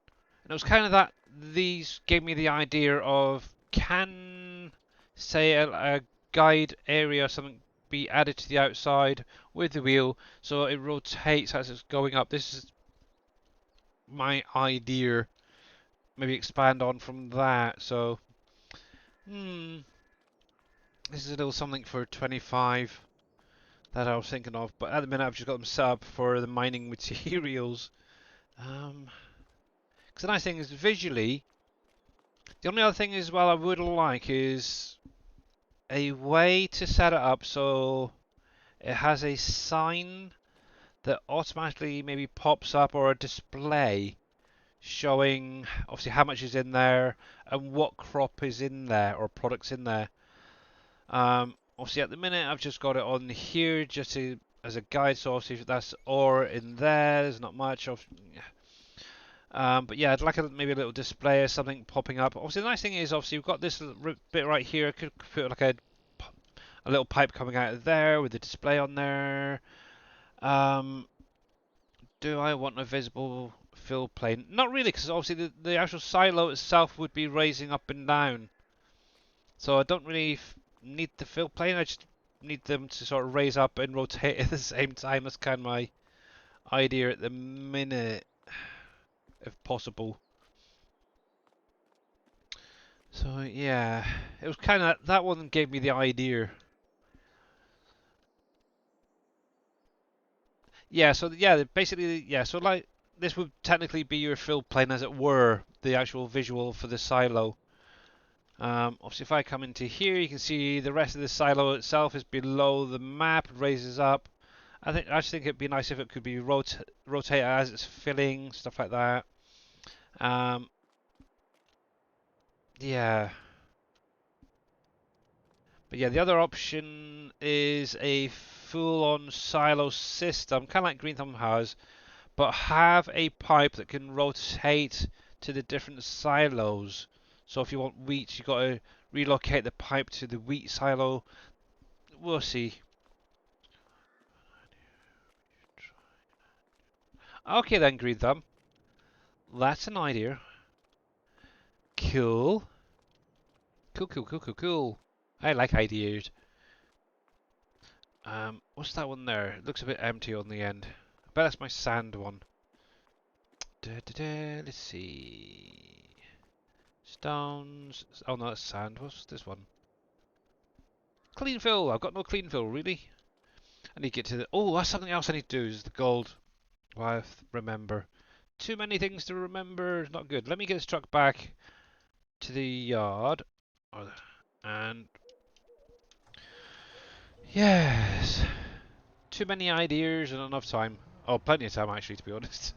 A: it was kind of that these gave me the idea of can, say, a guide area or something be added to the outside with the wheel so it rotates as it's going up. This is my idea. Maybe expand on from that. So, this is a little something for 25 that I was thinking of. But at the minute, I've just got them set up for the mining materials. Because the nice thing is visually, the only other thing as well I would like is a way to set it up so it has a sign that automatically maybe pops up, or a display showing obviously how much is in there and what crop is in there or products in there. Obviously at the minute I've just got it on here just as a guide, so obviously that's ore in there. There's not much of. But yeah, I'd like maybe a little display or something popping up. Obviously, the nice thing is, obviously, we've got this bit right here. I could put like a little pipe coming out of there with the display on there. Do I want a visible fill plane? Not really, because obviously the actual silo itself would be raising up and down. So I don't really need the fill plane. I just need them to sort of raise up and rotate at the same time. That's kind of my idea at the minute, if possible. So yeah, it was kind of that one gave me the idea. Yeah, so yeah, basically yeah, so like this would technically be your fill plane as it were, the actual visual for the silo. Obviously, if I come into here, you can see the rest of the silo itself is below the map, it raises up. I just think it'd be nice if it could be rotate as it's filling, stuff like that. Um, yeah. But yeah, the other option is a full-on silo system, kind of like Green Thumb has, but have a pipe that can rotate to the different silos. So if you want wheat, you've got to relocate the pipe to the wheat silo. We'll see. Okay then, Green Thumb. That's an idea. Cool. Cool, cool, cool, cool, cool. I like ideas. What's that one there? It looks a bit empty on the end. I bet that's my sand one. Let's see. Stones. Oh no, that's sand. What's this one? Clean fill. I've got no clean fill, really. I need to get to the. Oh, that's something else I need to do. Is the gold. Well, remember. Too many things to remember. Not good. Let me get this truck back to the yard. And yes, too many ideas and not enough time. Oh, plenty of time actually, to be honest.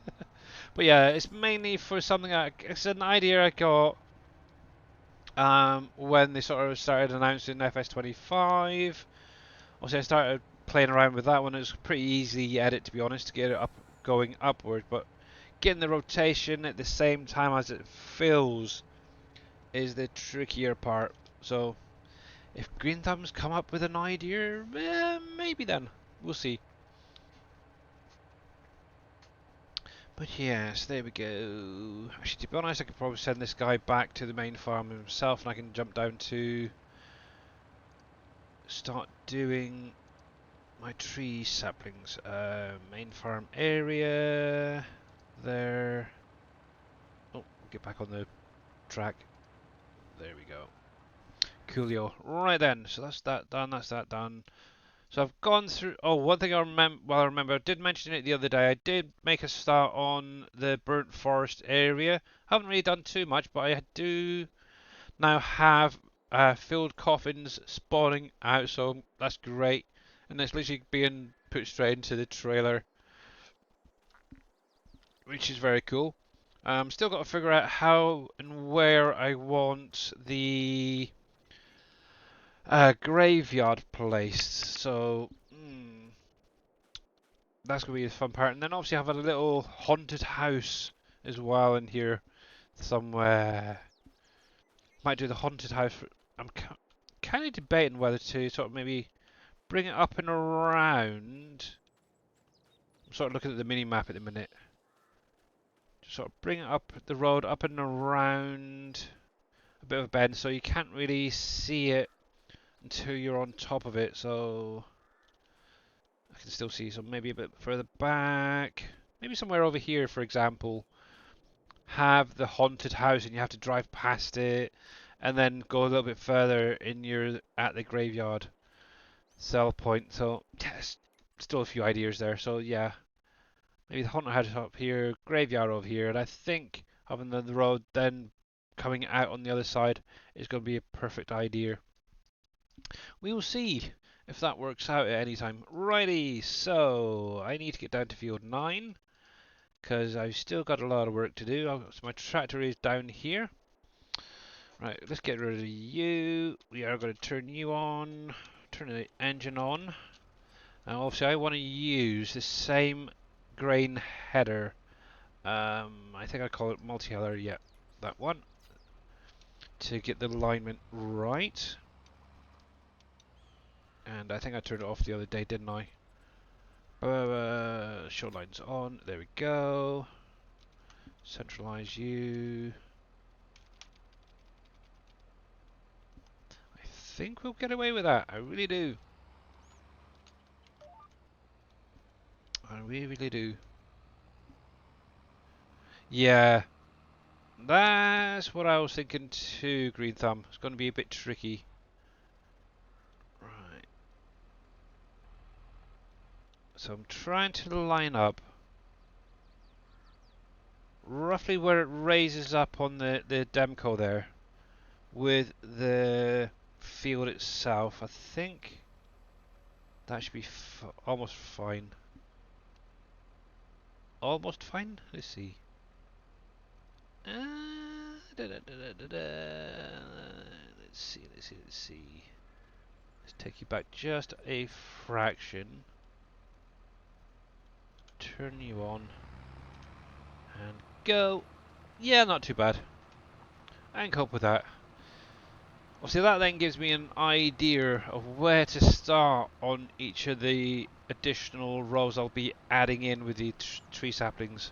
A: But yeah, it's mainly for something. It's an idea I got when they sort of started announcing FS25. Obviously, I started playing around with that one. It was pretty easy edit, to be honest, to get it up going upward. But getting the rotation at the same time as it fills is the trickier part. So if Green Thumbs come up with an idea, maybe then. We'll see. But yes, there we go. Actually, to be honest, I could probably send this guy back to the main farm himself, and I can jump down to start doing my tree saplings. Main farm area there. Oh, get back on the track. There we go. Coolio. Right then, so that's that done. That's that done. So I've gone through. Oh, one thing I remember. Well, I remember I did mention it the other day. I did make a start on the burnt forest area. Haven't really done too much, but I do now have filled coffins spawning out, so that's great. And it's literally being put straight into the trailer, which is very cool. Still got to figure out how and where I want the graveyard placed. So that's going to be the fun part. And then obviously I have a little haunted house as well in here somewhere. Might do the haunted house. I'm kind of debating whether to sort of maybe bring it up and around. I'm sort of looking at the mini map at the minute. Just sort of bring it up the road, up and around a bit of a bend, so you can't really see it until you're on top of it. So I can still see, so maybe a bit further back. Maybe somewhere over here, for example, have the haunted house and you have to drive past it and then go a little bit further and you're at the graveyard sell point. So yeah, still a few ideas there. So yeah, maybe the haunted house up here, graveyard over here, and I think having the road then coming out on the other side is going to be a perfect idea. We will see if that works out at any time. Righty, so I need to get down to field 9 because I've still got a lot of work to do. So my tractor is down here. Right, let's get rid of you. We are going to turn you on, turn the engine on. And obviously I want to use the same grain header. I think I call it multi-header, yeah, that one. To get the alignment right. And I think I turned it off the other day, didn't I? Show lines on, there we go. Centralize you. I think we'll get away with that, I really do. I really, really do. Yeah, that's what I was thinking too, Green Thumb. It's going to be a bit tricky. Right. So I'm trying to line up roughly where it raises up on the Demco there with the field itself. I think that should be almost fine. Almost fine? Let's see. Let's see, let's see, let's see. Let's take you back just a fraction. Turn you on. And go. Yeah, not too bad. I can cope with that. Well, see, that then gives me an idea of where to start on each of the additional rows I'll be adding in with the tree saplings.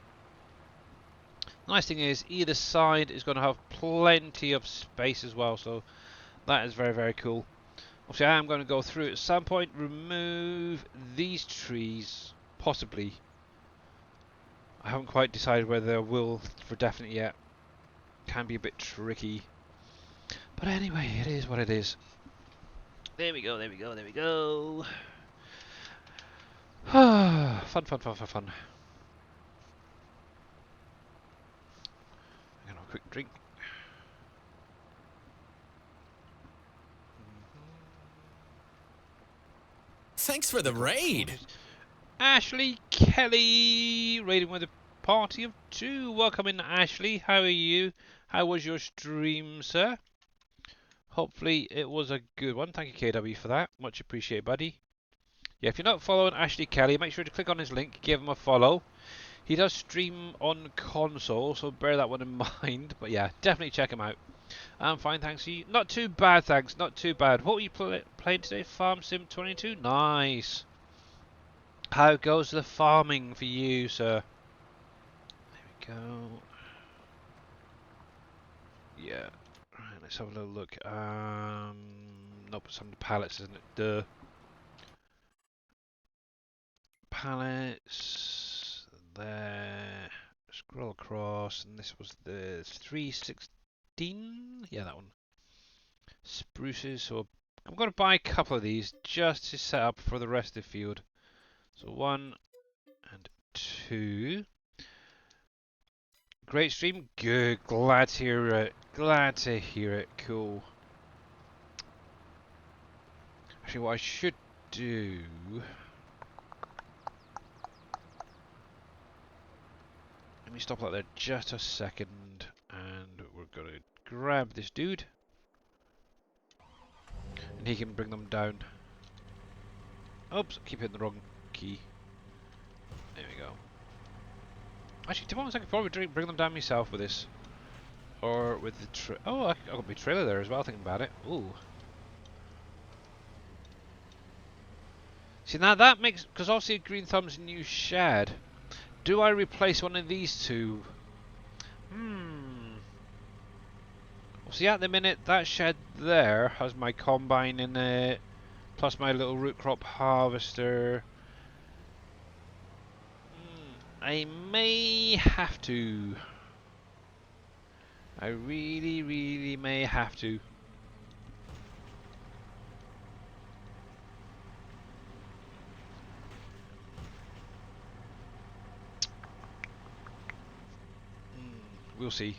A: The nice thing is, either side is going to have plenty of space as well, so that is very, very cool. Obviously, I am going to go through at some point, remove these trees, possibly. I haven't quite decided whether I will for definite yet. Can be a bit tricky. But anyway, it is what it is. There we go, there we go, there we go. Fun, fun, fun, fun, fun. I'm gonna have a quick drink.
B: Thanks for the raid.
A: Ashley Kelly raiding with a party of 2. Welcome in, Ashley. How are you? How was your stream, sir? Hopefully it was a good one. Thank you, KW, for that. Much appreciated, buddy. Yeah, if you're not following Ashley Kelly, make sure to click on his link, give him a follow. He does stream on console, so bear that one in mind. But yeah, definitely check him out. I'm fine, thanks. You. Not too bad, thanks. Not too bad. What were you playing today? Farm Sim 22? Nice. How goes the farming for you, sir? There we go. Yeah. Right, let's have a little look. Nope, it's on the pallets, isn't it? Duh. Pallets. There. Scroll across, and this was the 316. Yeah, that one. Spruces, so I'm going to buy a couple of these just to set up for the rest of the field. So 1 and 2. Great stream. Good. Glad to hear it. Glad to hear it. Cool. Actually, what I should do... Let me stop like there just a second. And we're going to grab this dude. And he can bring them down. Oops, keep hitting the wrong key. There we go. Actually, to be honest, I could probably bring them down myself with this. Or with the oh, I got my trailer there as well, thinking about it. Ooh. See, now that makes... Because obviously Green Thumb's new shed. Do I replace one of these two? Well, see, at the minute, that shed there has my combine in it. Plus my little root crop harvester. I may have to. I really, really may have to. We'll see.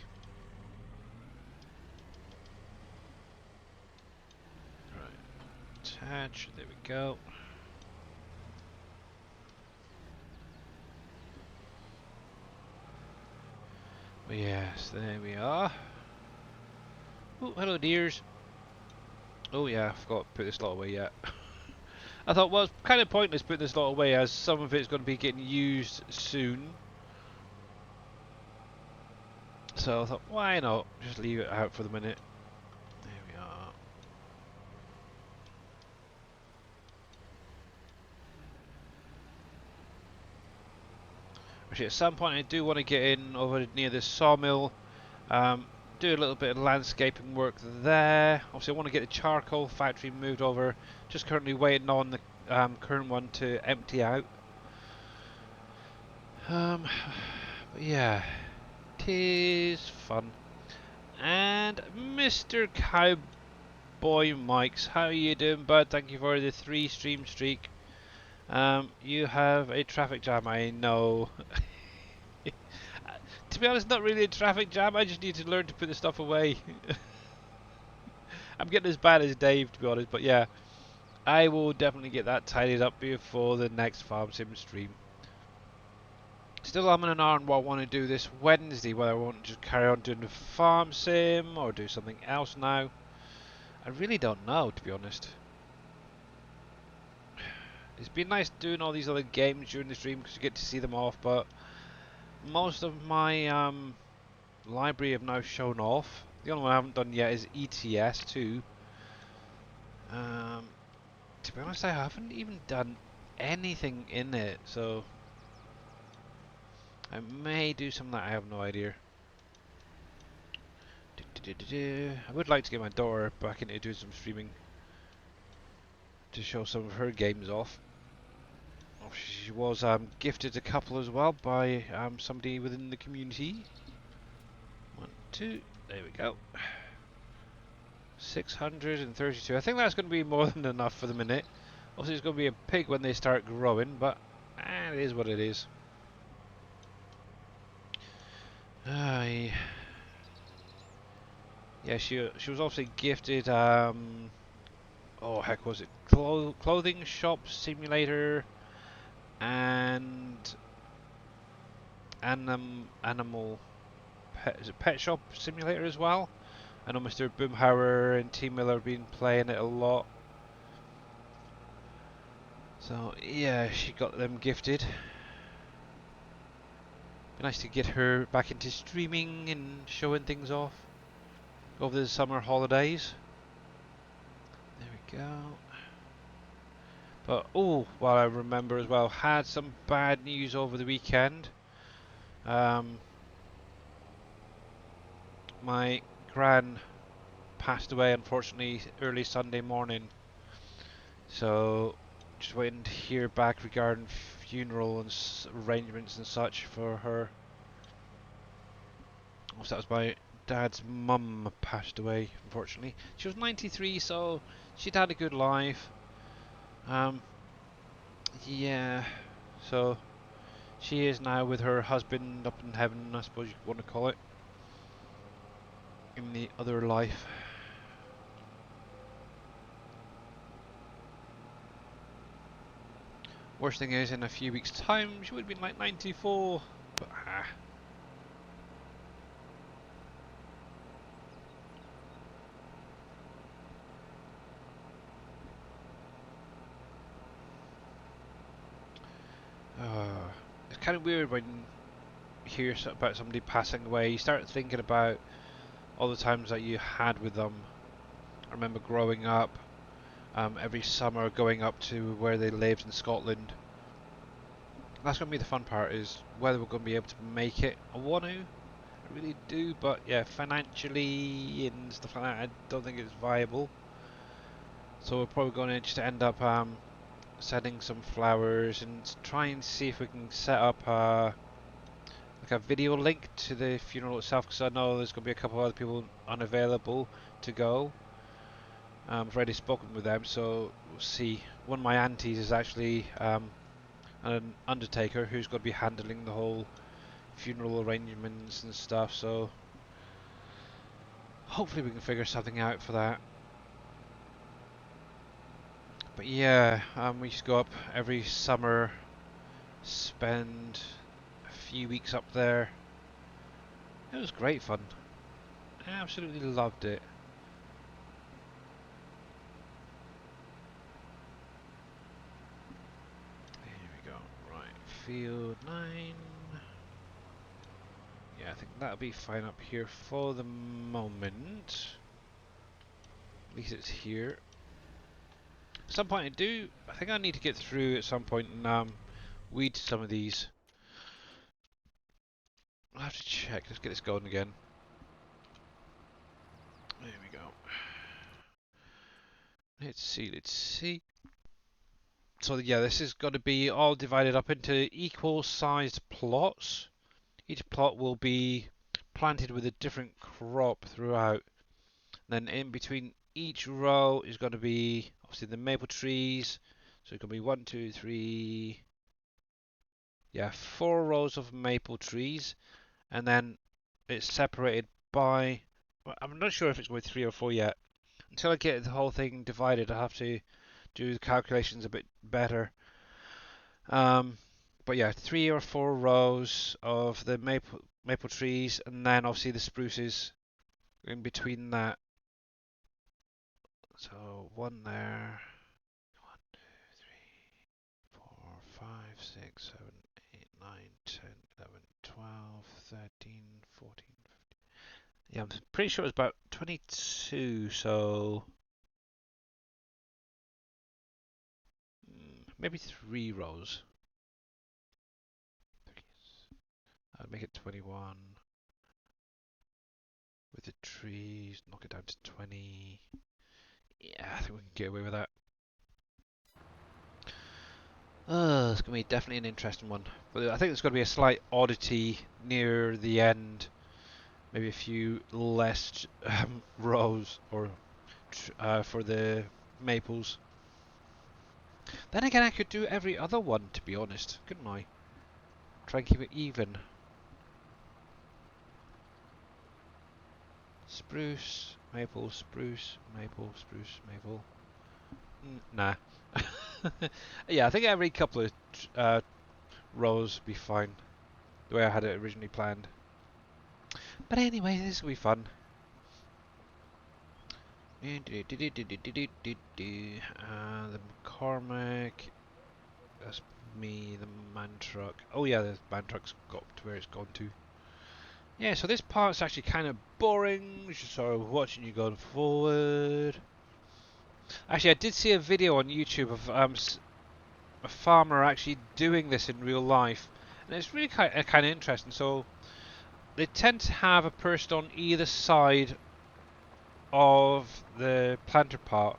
A: Right. Attach. There we go. Yes, there we are. Oh, hello dears. Oh yeah, I forgot to put this lot away yet. I thought, well, it's kind of pointless putting this lot away as some of it's going to be getting used soon. So I thought, why not? Just leave it out for the minute. There we are. Actually, at some point I do want to get in over near this sawmill. Do a little bit of landscaping work there. Obviously I want to get the charcoal factory moved over. Just currently waiting on the current one to empty out. But yeah, tis fun. And Mr. Cowboy Mikes, how are you doing, bud? Thank you for the 3 stream streak. You have a traffic jam, I know. To be honest, not really a traffic jam. I just need to learn to put the stuff away. I'm getting as bad as Dave, to be honest, but yeah. I will definitely get that tidied up before the next Farm Sim stream. Still, I'm in an hour on what I want to do this Wednesday, whether I want to just carry on doing the Farm Sim or do something else now. I really don't know, to be honest. It's been nice doing all these other games during the stream because you get to see them off, but most of my library have now shown off. The only one I haven't done yet is ETS 2. To be honest, I haven't even done anything in it, so I may do something that I have no idea. I would like to get my daughter back into doing some streaming to show some of her games off. She was gifted a couple as well by somebody within the community. 1, 2, there we go. 632. I think that's going to be more than enough for the minute. Obviously, it's going to be a pig when they start growing, but it is what it is. Yeah, she was obviously gifted. Oh heck, was it clothing shop simulator and animal pet, is it pet shop simulator as well? I know Mr. Boomhauer and T Miller have been playing it a lot. So yeah, she got them gifted. Be nice to get her back into streaming and showing things off over the summer holidays. There we go. But oh, well, I remember as well, had some bad news over the weekend. My gran passed away, unfortunately, early Sunday morning. So, just waiting to hear back regarding funeral and arrangements and such for her. Also, that was my Dad's mum passed away, unfortunately. She was 93, so she'd had a good life. Yeah, so she is now with her husband up in heaven, I suppose you want to call it, in the other life. Worst thing is, in a few weeks' time, she would have been like 94. But it's kind of weird when you hear about somebody passing away. You start thinking about all the times that you had with them. I remember growing up, every summer going up to where they lived in Scotland. That's going to be the fun part, is whether we're going to be able to make it. I want to, I really do, but yeah, financially and stuff like that, I don't think it's viable. So we're probably going to just end up sending some flowers and try and see if we can set up like a video link to the funeral itself, because I know there's going to be a couple of other people unavailable to go. I've already spoken with them, so we'll see. One of my aunties is actually an undertaker who's going to be handling the whole funeral arrangements and stuff, so hopefully we can figure something out for that. But yeah, we used to go up every summer, spend a few weeks up there. It was great fun. I absolutely loved it. Here we go. Right, field 9. Yeah, I think that'll be fine up here for the moment. At least it's here. At some point I think I need to get through at some point and weed some of these. I'll have to check. Let's get this going again. There we go. Let's see. So yeah, this is going to be all divided up into equal sized plots. Each plot will be planted with a different crop throughout. Then in between each row is going to be obviously the maple trees. So it's going to be 1, 2, 3, yeah, 4 rows of maple trees, and then it's separated by, well, I'm not sure if it's going to be 3 or 4 yet. Until I get the whole thing divided, I have to do the calculations a bit better. But yeah, 3 or 4 rows of the maple trees, and then obviously the spruces in between that. So 1 there, 1, 2, 3, 4, 5, 6, 7, 8, 9, 10, 11, 12, 13, 14, 15. Yeah, I'm pretty sure it was about 22, so maybe 3 rows. I'd make it 21 with the trees, knock it down to 20. Yeah, I think we can get away with that. It's going to be definitely an interesting one. But I think there's going to be a slight oddity near the end. Maybe a few less rows or for the maples. Then again, I could do every other one, to be honest, couldn't I? Try and keep it even. Spruce, maple, spruce, maple, spruce, maple. Nah. Yeah, I think every couple of rows would be fine. The way I had it originally planned. But anyway, this will be fun. The McCormick. That's me, the man truck. Oh yeah, the man truck's got to where it's gone to. Yeah, so this part's actually kind of boring. Just sort of watching you going forward. Actually, I did see a video on YouTube of a farmer actually doing this in real life, and it's really kind of interesting. So they tend to have a person on either side of the planter part,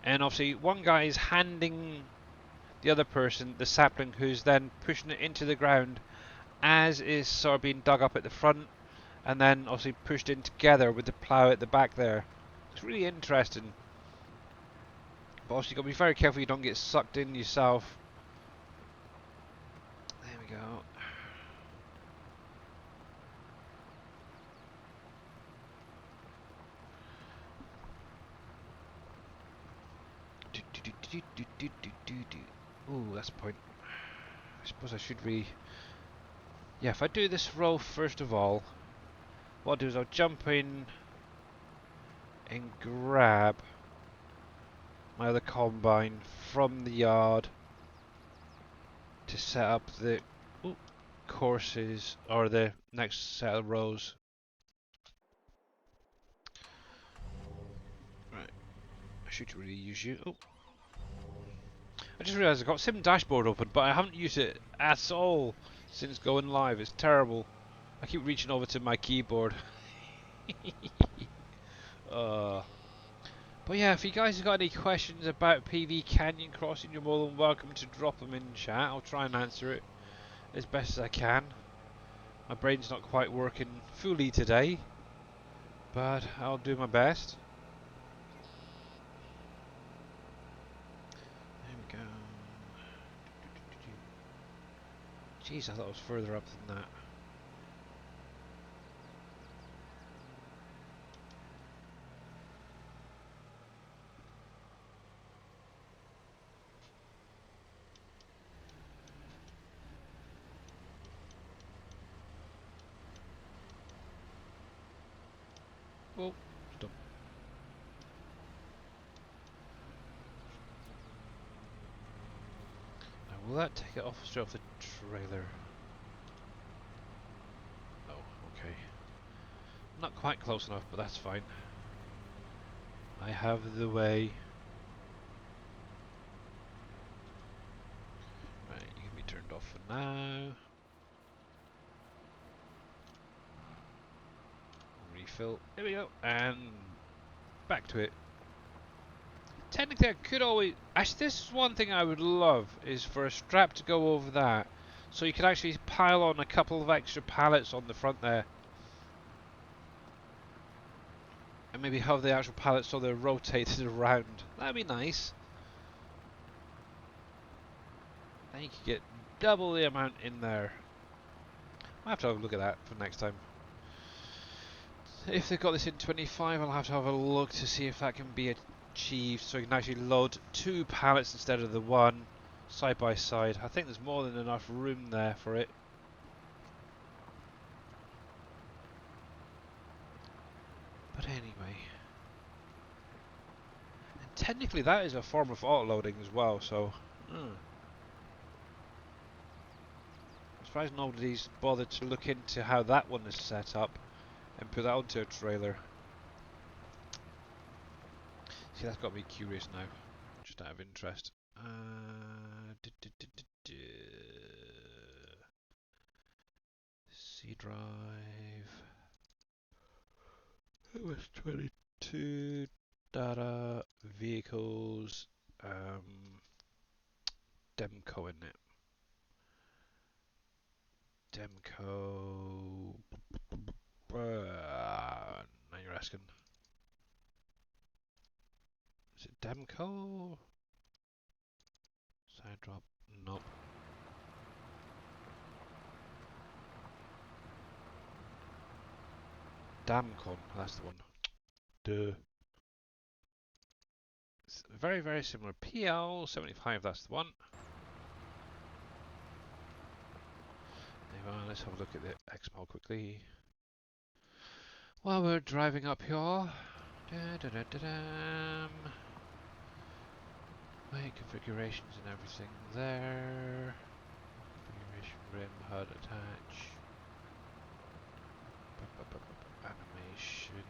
A: and obviously one guy is handing the other person the sapling, who's then pushing it into the ground as is sort of being dug up at the front, and then obviously pushed in together with the plough at the back there. It's really interesting. But obviously, you've got to be very careful you don't get sucked in yourself. There we go. Ooh, that's a point. I suppose I should Yeah, if I do this row first of all, what I'll do is I'll jump in and grab my other combine from the yard to set up the courses or the next set of rows. Right, I should really use you. Oh, I just realised I've got Sim Dashboard open, but I haven't used it at all since going live. It's terrible. I keep reaching over to my keyboard. uh, but yeah, if you guys have got any questions about PV Canyon Crossing, you're more than welcome to drop them in chat. I'll try and answer it as best as I can. My brain's not quite working fully today, but I'll do my best. There we go. Jeez, I thought it was further up than that. Oh, stop. Now, will that take it off straight off the trailer? No, okay. Not quite close enough, but that's fine. I have the way. Right, you can be turned off for now. Refill. There we go. And back to it. Technically, I could always... Actually, this is one thing I would love, is for a strap to go over that. So you could actually pile on a couple of extra pallets on the front there. And maybe have the actual pallets so they're rotated around. That'd be nice. Then you could get double the amount in there. I'll have to have a look at that for next time. If they've got this in 25, I'll have to have a look to see if that can be achieved, so you can actually load 2 pallets instead of the 1, side by side. I think there's more than enough room there for it. But anyway. And technically that is a form of auto-loading as well, so... I'm surprised nobody's bothered to look into how that one is set up and put that onto a trailer. See, that's got me curious now, just out of interest. C drive. It was 22 data vehicles. Demco in it. Demco. Now you're asking. Is it Demco? Side drop? Nope. Damcon, that's the one. Duh. It's very, very similar. PL75, that's the one. Anyway, let's have a look at the XML quickly. While we're driving up here. My configurations and everything there. Configuration rim, HUD attach. Animation.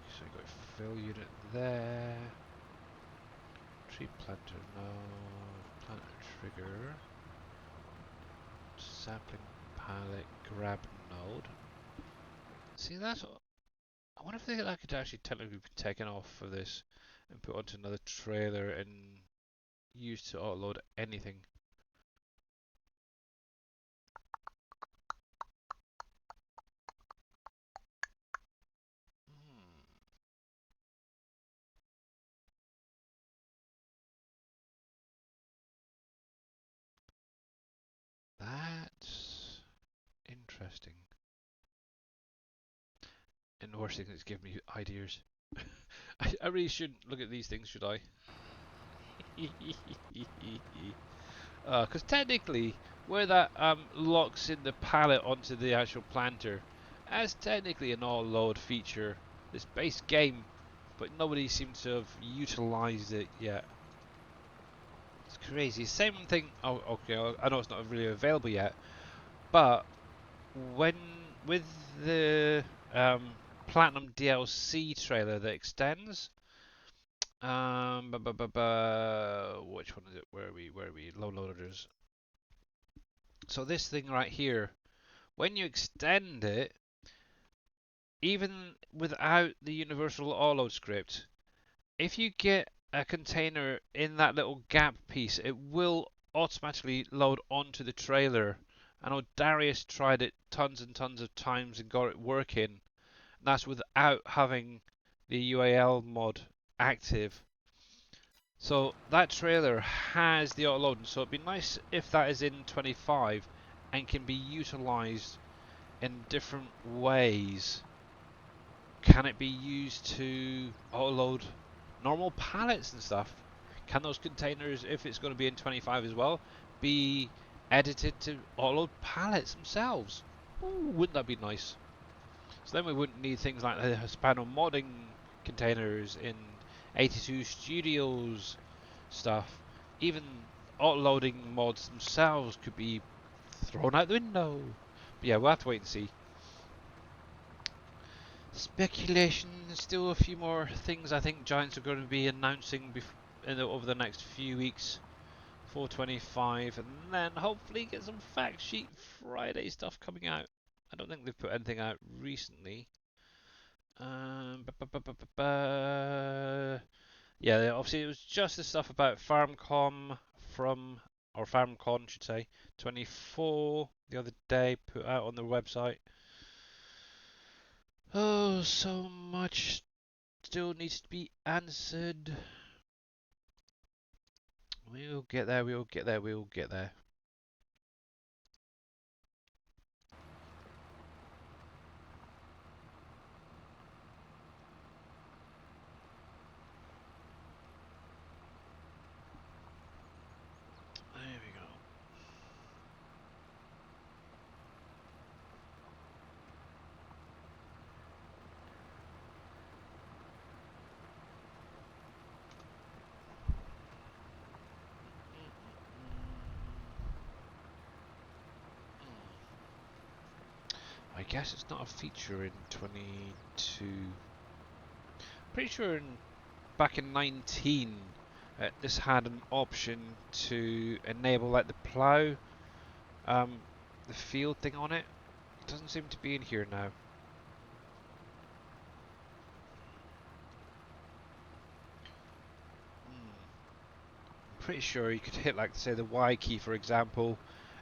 A: So you got a fill unit there. Tree planter node. Planter trigger. Sampling pallet grab node. See that? I wonder if that could actually technically be taken off for this and put onto another trailer and used to autoload anything. Interesting. And the worst thing is giving me ideas. I really shouldn't look at these things, should I? Because technically, where that locks in the pallet onto the actual planter, as technically an all-load feature, this base game, but nobody seems to have utilized it yet. It's crazy. Same thing. Oh, okay. I know it's not really available yet, but when with the Platinum DLC trailer that extends, which one is it? Where are we? Where are we? Load loaders. So this thing right here, when you extend it, even without the universal all-load script, if you get a container in that little gap piece, it will automatically load onto the trailer. I know Darius tried it tons and tons of times and got it working. And that's without having the UAL mod active. So that trailer has the auto-loading, so it'd be nice if that is in 25 and can be utilized in different ways. Can it be used to auto-load normal pallets and stuff? Can those containers, if it's going to be in 25 as well, be edited to auto-load pallets themselves? Ooh, wouldn't that be nice? So then we wouldn't need things like the Hispano modding containers in 82 Studios stuff. Even auto-loading mods themselves could be thrown out the window. But yeah, we'll have to wait and see. Speculation. Still a few more things I think Giants are going to be announcing over the next few weeks. 425, and then hopefully get some Fact Sheet Friday stuff coming out. I don't think they've put anything out recently. Yeah, obviously it was just the stuff about FarmCon or FarmCon, should say, 24 the other day, put out on their website. Oh, so much still needs to be answered. We'll get there, we'll get there, we'll get there. There we go. I guess it's not a feature in 22. Pretty sure back in 19, this had an option to enable like the plow, the field thing on it. It doesn't seem to be in here now. Pretty sure you could hit like say the Y key for example,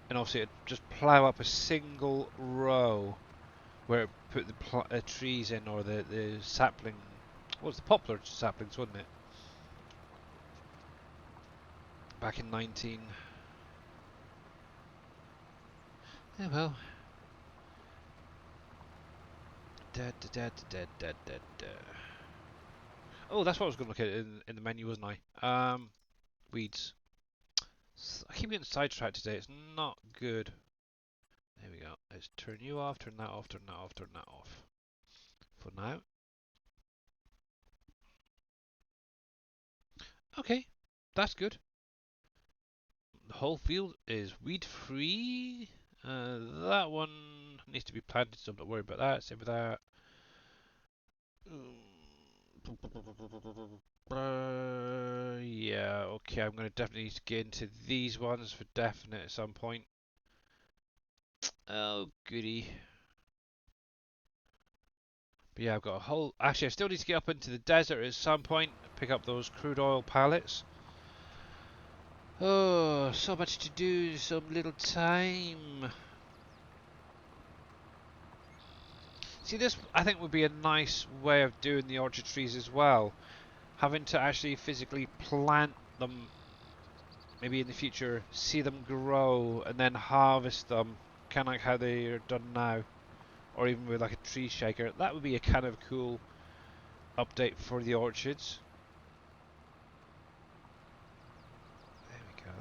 A: and obviously it'd just plow up a single row where it put the trees in, or the sapling. What was the poplar saplings, wasn't it? Back in 19. Yeah, well. Oh, that's what I was going to look at in the menu, wasn't I? Weeds. I keep getting sidetracked today. It's not good. There we go. Let's turn you off, turn that off, turn that off, turn that off. For now. Okay, that's good. The whole field is weed free. That one needs to be planted, so I'm not worried about that. Same with that. Yeah, okay, I'm going to definitely need to get into these ones for definite at some point. Oh, goody. But yeah, I've got a whole... Actually, I still need to get up into the desert at some point, pick up those crude oil pallets. Oh, so much to do, so little time. See, this I think would be a nice way of doing the orchard trees as well. Having to actually physically plant them, maybe in the future, see them grow, and then harvest them. kind of like how they are done now, or even with like a tree shaker. That would be a kind of cool update for the orchards. There we go.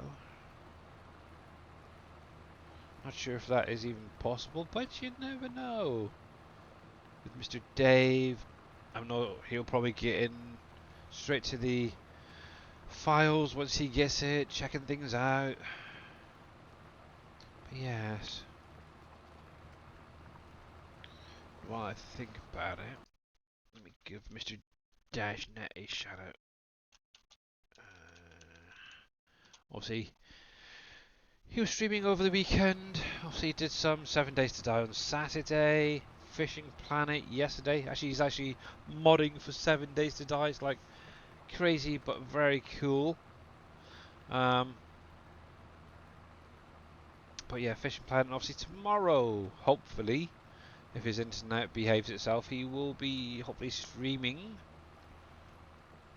A: Not sure if that is even possible, but you never know. With Mr. Dave, I know he'll probably get in straight to the files once he gets it, checking things out. But yes, while I think about it, let me give Mr. Dashnet a shout out. Obviously, he was streaming over the weekend. Obviously, he did some 7 Days to Die on Saturday. Fishing Planet yesterday. Actually, he's actually modding for 7 Days to Die. It's like crazy, but very cool. But yeah, Fishing Planet. Obviously, tomorrow, hopefully, if his internet behaves itself, he will be hopefully streaming.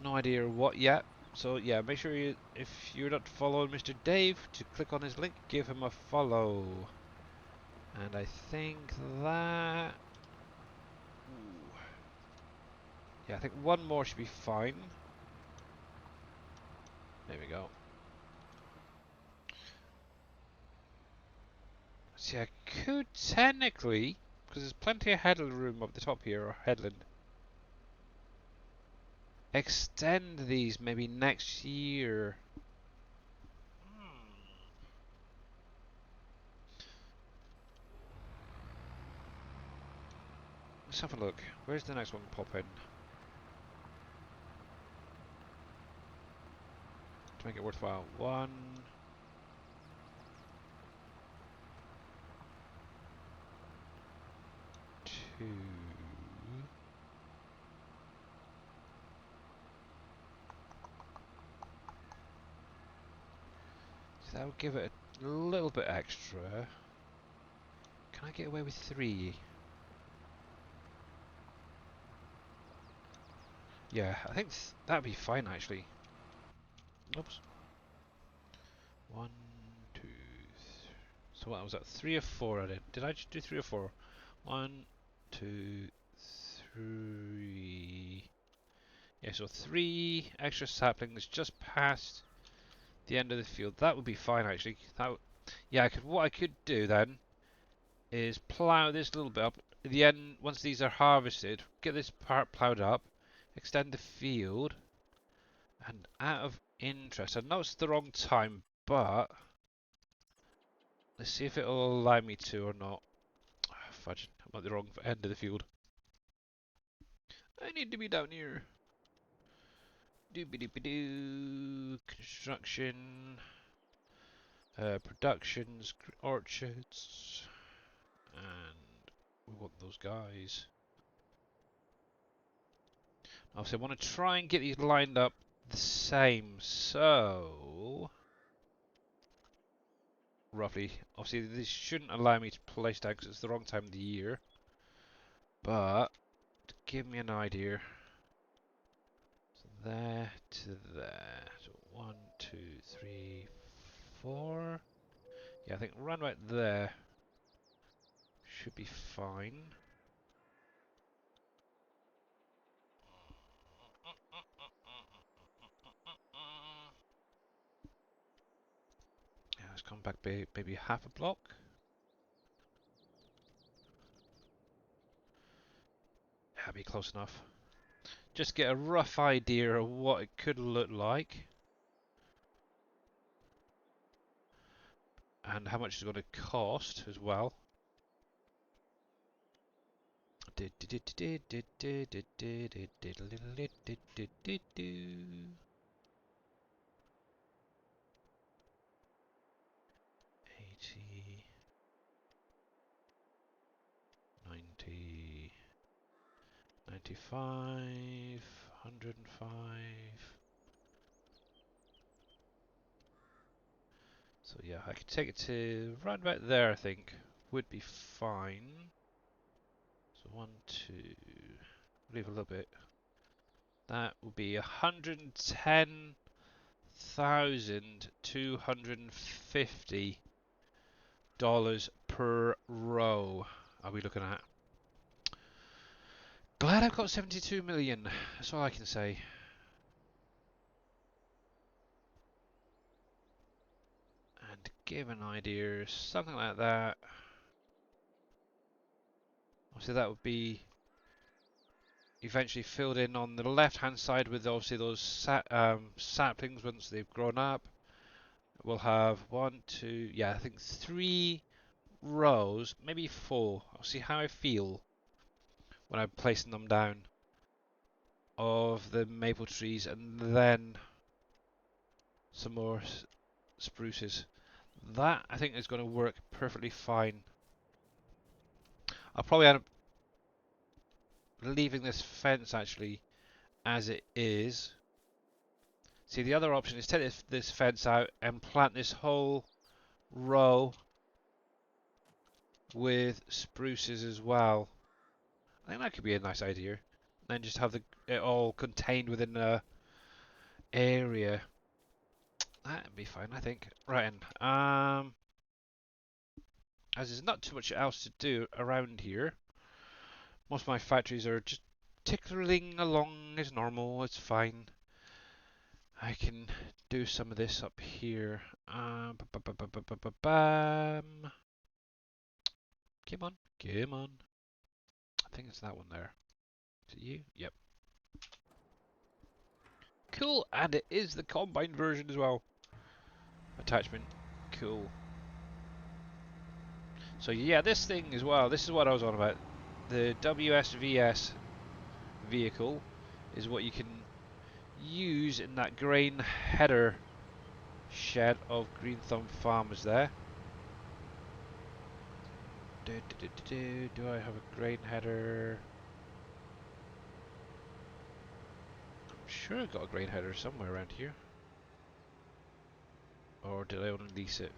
A: No idea what yet. So yeah, make sure you, if you're not following Mr. Dave, to click on his link, give him a follow. And I think that... Ooh. Yeah, I think one more should be fine. There we go. See, I could technically, because there's plenty of headland room up the top here, or headland, extend these maybe next year. Let's have a look. Where's the next one pop in? To make it worthwhile. 1, 2. So that would give it a little bit extra. Can I get away with 3? Yeah, I think that'd be fine actually. Oops. 1, 2, 3. So what was that? 3 or 4 I did. Did I just do 3 or 4? 1, 2, 3. Yeah, so 3 extra saplings just past the end of the field. That would be fine actually. Yeah, what I could do then is plough this little bit up. At the end, once these are harvested, get this part ploughed up, extend the field, and out of interest, I know it's the wrong time, but let's see if it'll allow me to or not. Fudge, I'm at the wrong end of the field. I need to be down here. Doobie-doobie-doo. Construction. Productions. Orchards. And we want those guys. Obviously, I want to try and get these lined up the same. So, roughly. Obviously, this shouldn't allow me to place down because it's the wrong time of the year. But, to give me an idea. So there to there. So 1, 2, 3, 4. Yeah, I think right about there should be fine. Yeah, let's come back maybe half a block. That'd be close enough. Just get a rough idea of what it could look like. And how much it's going to cost as well. 80, 90, 95, 105. So yeah, I could take it to right about there, I think. Would be fine. So 1, 2, leave a little bit. That would be 110,250 per row are we looking at? Glad I've got 72 million. That's all I can say. And to give an idea, something like that. Obviously, that would be eventually filled in on the left-hand side with obviously those saplings once they've grown up. We'll have one, two, yeah, I think 3 rows, maybe 4. I'll see how I feel when I'm placing them down of the maple trees, and then some more spruces. That I think is going to work perfectly fine. I'll probably end up leaving this fence actually as it is. See, the other option is take this fence out and plant this whole row with spruces as well. I think that could be a nice idea. And then just have it all contained within the area. That'd be fine, I think. Right, as there's not too much else to do around here, most of my factories are just tickling along as normal. It's fine. I can do some of this up here. Bam. Come on, come on. I think it's that one there. Is it you? Yep. Cool, and it is the combined version as well. Attachment. Cool. So yeah, this thing as well, this is what I was on about. The WSVS vehicle is what you can use in that grain header shed of Green Thumb Farmers there. Do I have a grain header? I'm sure I got a grain header somewhere around here. Or did I only lease it?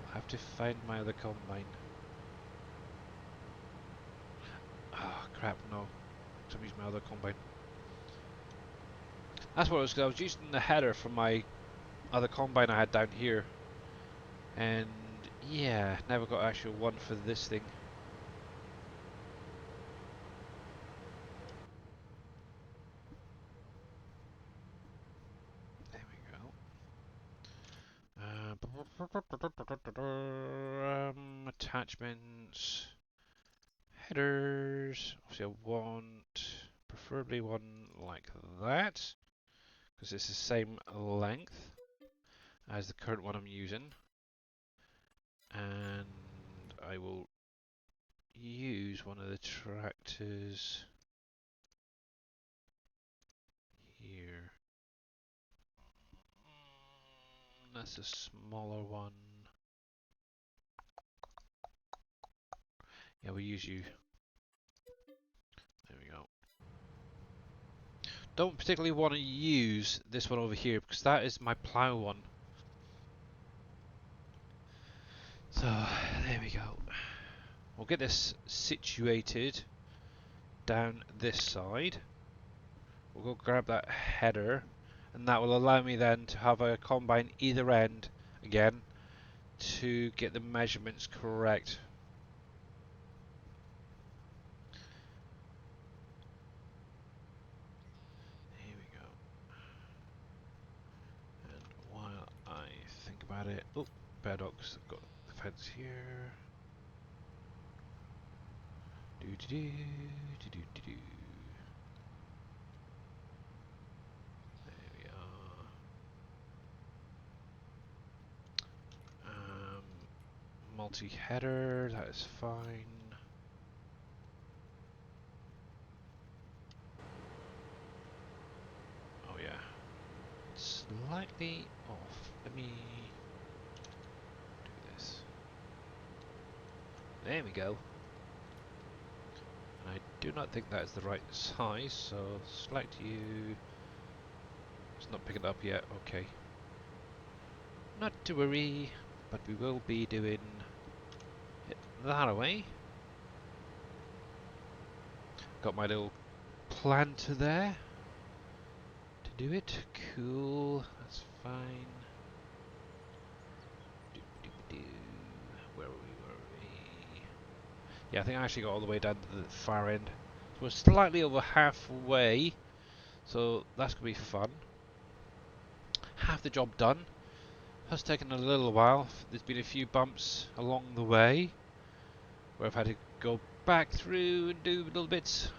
A: I'll have to find my other combine. Ah, crap, no. I'm using my other combine. That's what it was, because I was using the header from my other combine I had down here. And yeah, never got actual one for this thing. There we go. Attachments, headers. Obviously, I want preferably one like that, because it's the same length as the current one I'm using. And I will use one of the tractors here. That's a smaller one. Yeah, we'll use you. There we go. Don't particularly want to use this one over here because that is my plough one. So, there we go. We'll get this situated down this side. We'll go grab that header, and that will allow me then to have a combine either end again to get the measurements correct. Here we go. And while I think about it, oh, bear dogs, I've got the fence here. Do do do do do do do. There we are. Multi-header, that is fine. Oh yeah, slightly off. Let me do this. There we go. And I do not think that is the right size, so select you. It's not picking it up yet, okay. Not to worry, but we will be doing it that away. Got my little planter there to do it. Cool, that's fine. Where were we? Where were we? Yeah, I think I actually got all the way down to the far end. So we're slightly over halfway. So that's going to be fun. Half the job done. Has taken a little while. There's been a few bumps along the way where I've had to go back through and do little bits.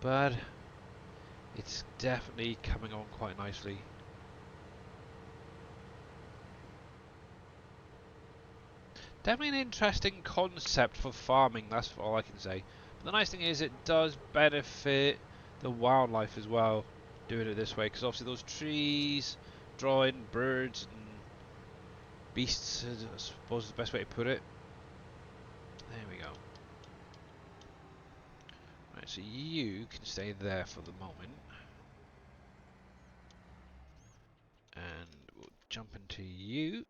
A: But it's definitely coming on quite nicely. Definitely an interesting concept for farming, that's all I can say. But the nice thing is it does benefit the wildlife as well, doing it this way, because obviously those trees draw in birds and beasts, I suppose is the best way to put it. There we go. Right, so you can stay there for the moment. And we'll jump into you.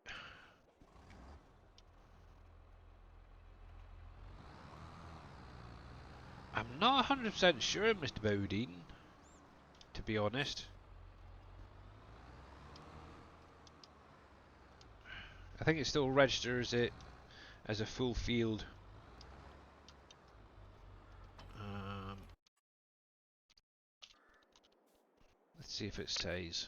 A: I'm not 100% sure, Mr. Bodine, to be honest. I think it still registers it as a full field. Let's see if it says.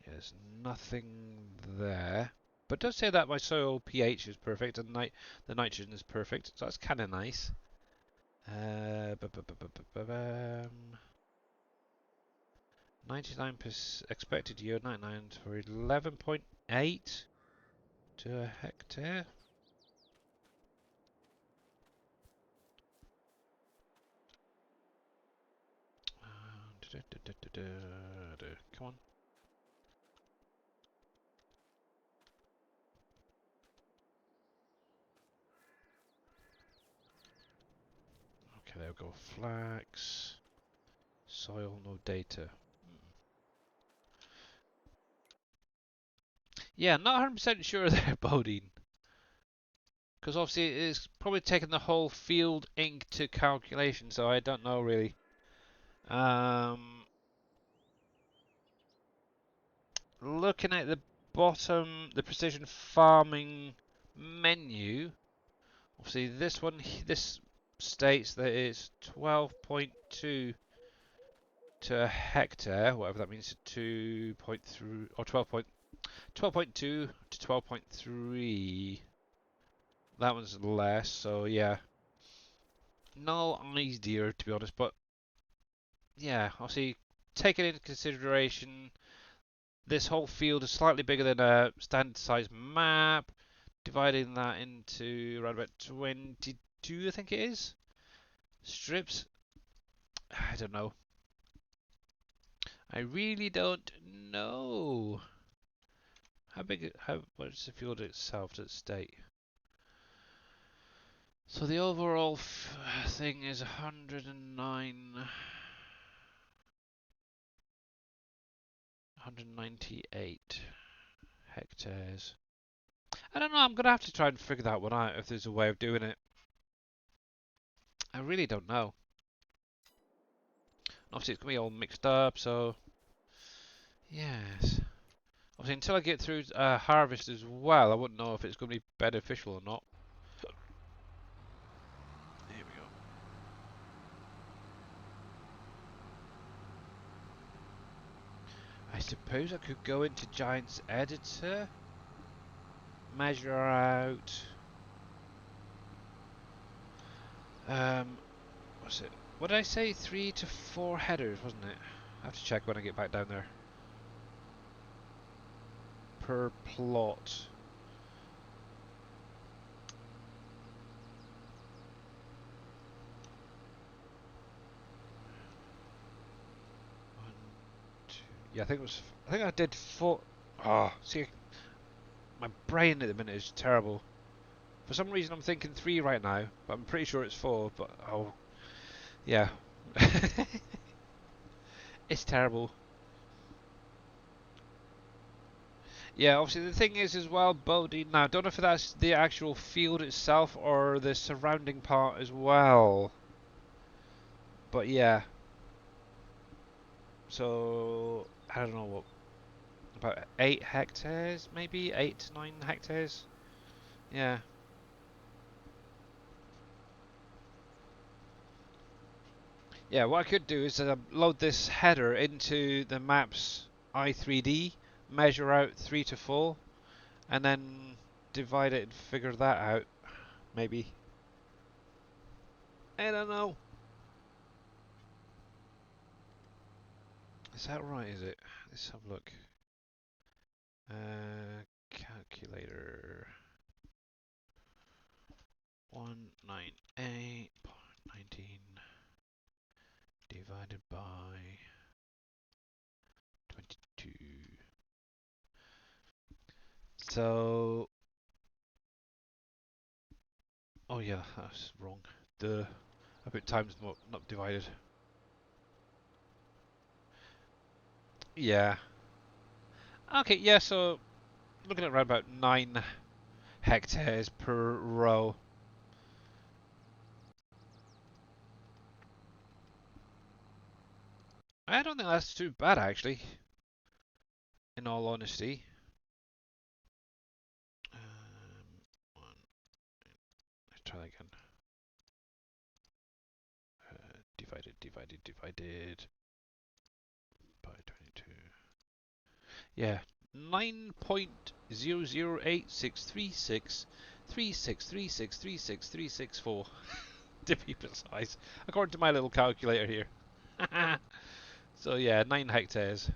A: There's nothing there. But it does say that my soil pH is perfect and the nitrogen is perfect, so that's kind of nice. 99% expected yield, 99 for 11.8 to a hectare. Come on. Okay, there we go. Flax. Soil, no data. Yeah, not 100% sure there, Bodine. Because obviously it's probably taken the whole field into calculation, so I don't know really. Looking at the bottom, the precision farming menu, obviously this states that it's 12.2 to a hectare, whatever that means, to 2.3 or 12.2 to 12.3. That one's less, so yeah. No idea to be honest, but yeah, obviously taking into consideration this whole field is slightly bigger than a standard size map. Dividing that into around about 22, I think it is, strips. I don't know. I really don't know. How much is the field itself to state? So the overall thing is 109, 198 hectares. I don't know, I'm going to have to try and figure that one out if there's a way of doing it. I really don't know. Obviously it's going to be all mixed up, so yes. Obviously until I get through harvest as well, I wouldn't know if it's going to be beneficial or not. Here we go. I suppose I could go into Giant's Editor, measure out. What's it? What did I say? 3 to 4 headers, wasn't it? I have to check when I get back down there. Per plot. One, two. Yeah, I think it was. I think I did 4. Oh, see, my brain at the minute is terrible. For some reason, I'm thinking 3 right now, but I'm pretty sure it's 4. But oh, yeah, it's terrible. Yeah, obviously the thing is as well, Bodie. Now, I don't know if that's the actual field itself or the surrounding part as well. But yeah, so I don't know what, about 8 hectares, maybe 8 to 9 hectares. Yeah. Yeah, what I could do is load this header into the map's i3D, measure out 3 to 4, and then divide it and figure that out, maybe. I don't know. Is that right, is it? Let's have a look. Calculator. 198.19 divided by 22. So, oh yeah, that's wrong. I put times not divided. Yeah. Okay, yeah, so looking at around about 9 hectares per row. I don't think that's too bad actually, in all honesty. Let's try that again. Divided by 22. Yeah, 9.008636363636364 to be precise, according to my little calculator here. So yeah, 9 hectares.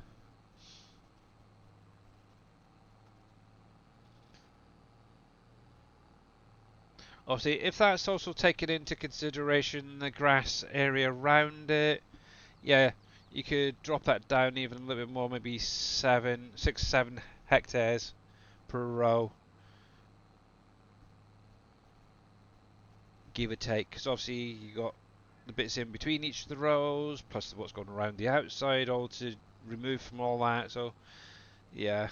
A: Obviously, if that's also taken into consideration the grass area around it, yeah, you could drop that down even a little bit more, maybe 7 per row, give or take. Because obviously you got the bits in between each of the rows, plus what's going around the outside, all to remove from all that. So yeah,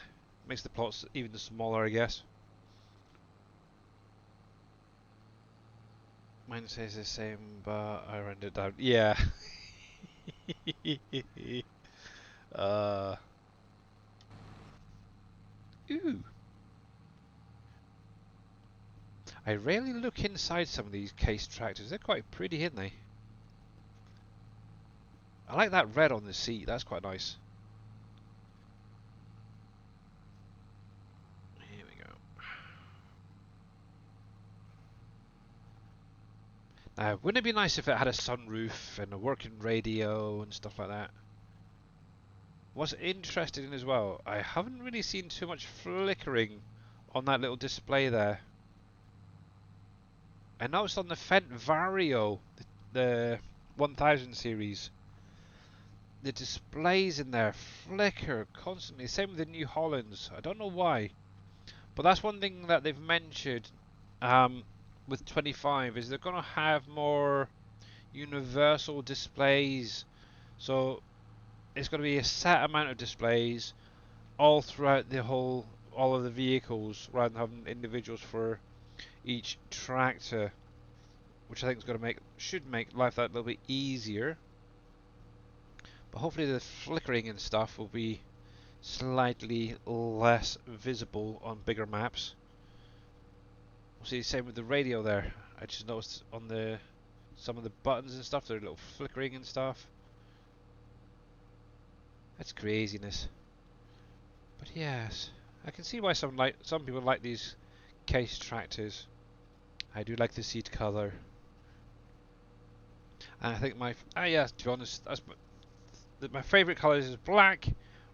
A: makes the plots even smaller, I guess. Mine says the same, but I rounded it down. Yeah. uh. Ooh. I rarely look inside some of these case tractors. They're quite pretty, aren't they? I like that red on the seat. That's quite nice. Here we go. Now, wouldn't it be nice if it had a sunroof and a working radio and stuff like that? What's interesting as well, I haven't really seen too much flickering on that little display there. I noticed on the Fendt Vario, the 1000 series, the displays in there flicker constantly. Same with the New Hollands. I don't know why, but that's one thing that they've mentioned with 25 is they're going to have more universal displays. So it's going to be a set amount of displays all throughout all of the vehicles, rather than having individuals for each tractor, which I think is going to should make life that little bit easier. But hopefully the flickering and stuff will be slightly less visible on bigger maps. We'll see, same with the radio there. I just noticed on some of the buttons and stuff, they're a little flickering and stuff. That's craziness. But yes, I can see why some people like these case tractors. I do like the seat colour, and I think yeah, to be honest, my favourite colours is black,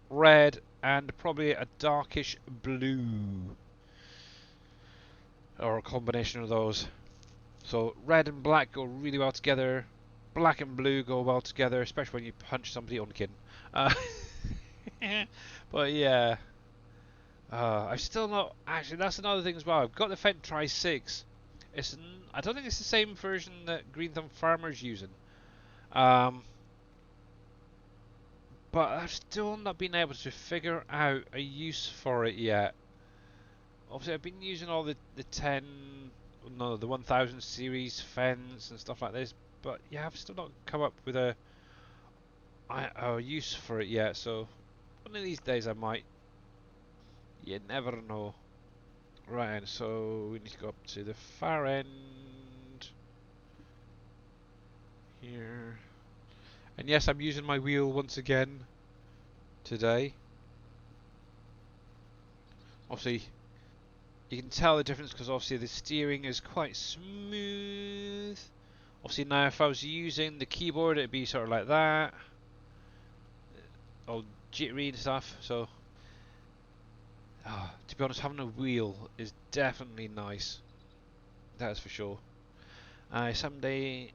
A: red, and probably a darkish blue, or a combination of those. So red and black go really well together. Black and blue go well together, especially when you punch somebody on the kin. Uh, but yeah, I've still not actually. That's another thing as well. I've got the Fendt Tri 6. I don't think it's the same version that Green Thumb Farmer's using. Um, but I've still not been able to figure out a use for it yet. Obviously, I've been using all the 1000 series fence and stuff like this, but yeah, I've still not come up with a use for it yet. So one of these days I might. You never know. Right, so we need to go up to the far end here. And yes, I'm using my wheel once again today. Obviously, you can tell the difference because obviously the steering is quite smooth. Obviously now if I was using the keyboard it'd be sort of like that. All jittery and stuff, so to be honest, having a wheel is definitely nice. That is for sure. Someday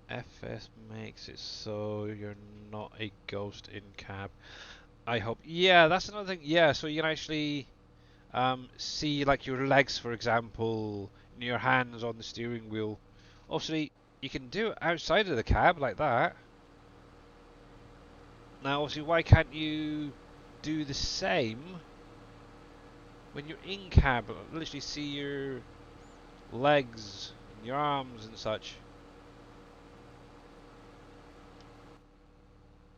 A: FS makes it so you're not a ghost in cab. I hope. Yeah, that's another thing. Yeah, so you can actually see like your legs, for example, and your hands on the steering wheel. Obviously, you can do it outside of the cab like that. Now, obviously, why can't you do the same when you're in cab? Literally see your legs and your arms and such.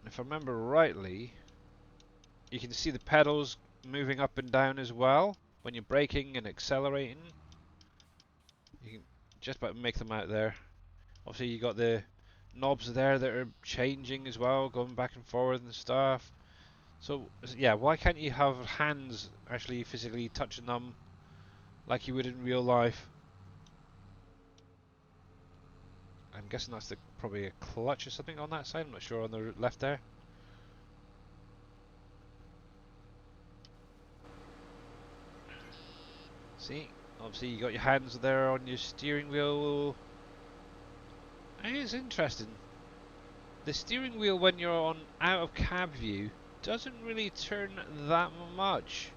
A: And if I remember rightly, you can see the pedals moving up and down as well when you're braking and accelerating. You can just about make them out there. Obviously, you got the knobs there that are changing as well, going back and forward and stuff. So yeah, why can't you have hands actually physically touching them like you would in real life? I'm guessing that's probably a clutch or something on that side. I'm not sure on the left there. See, obviously you got your hands there on your steering wheel. And it's interesting. The steering wheel when you're on out of cab view doesn't really turn that much.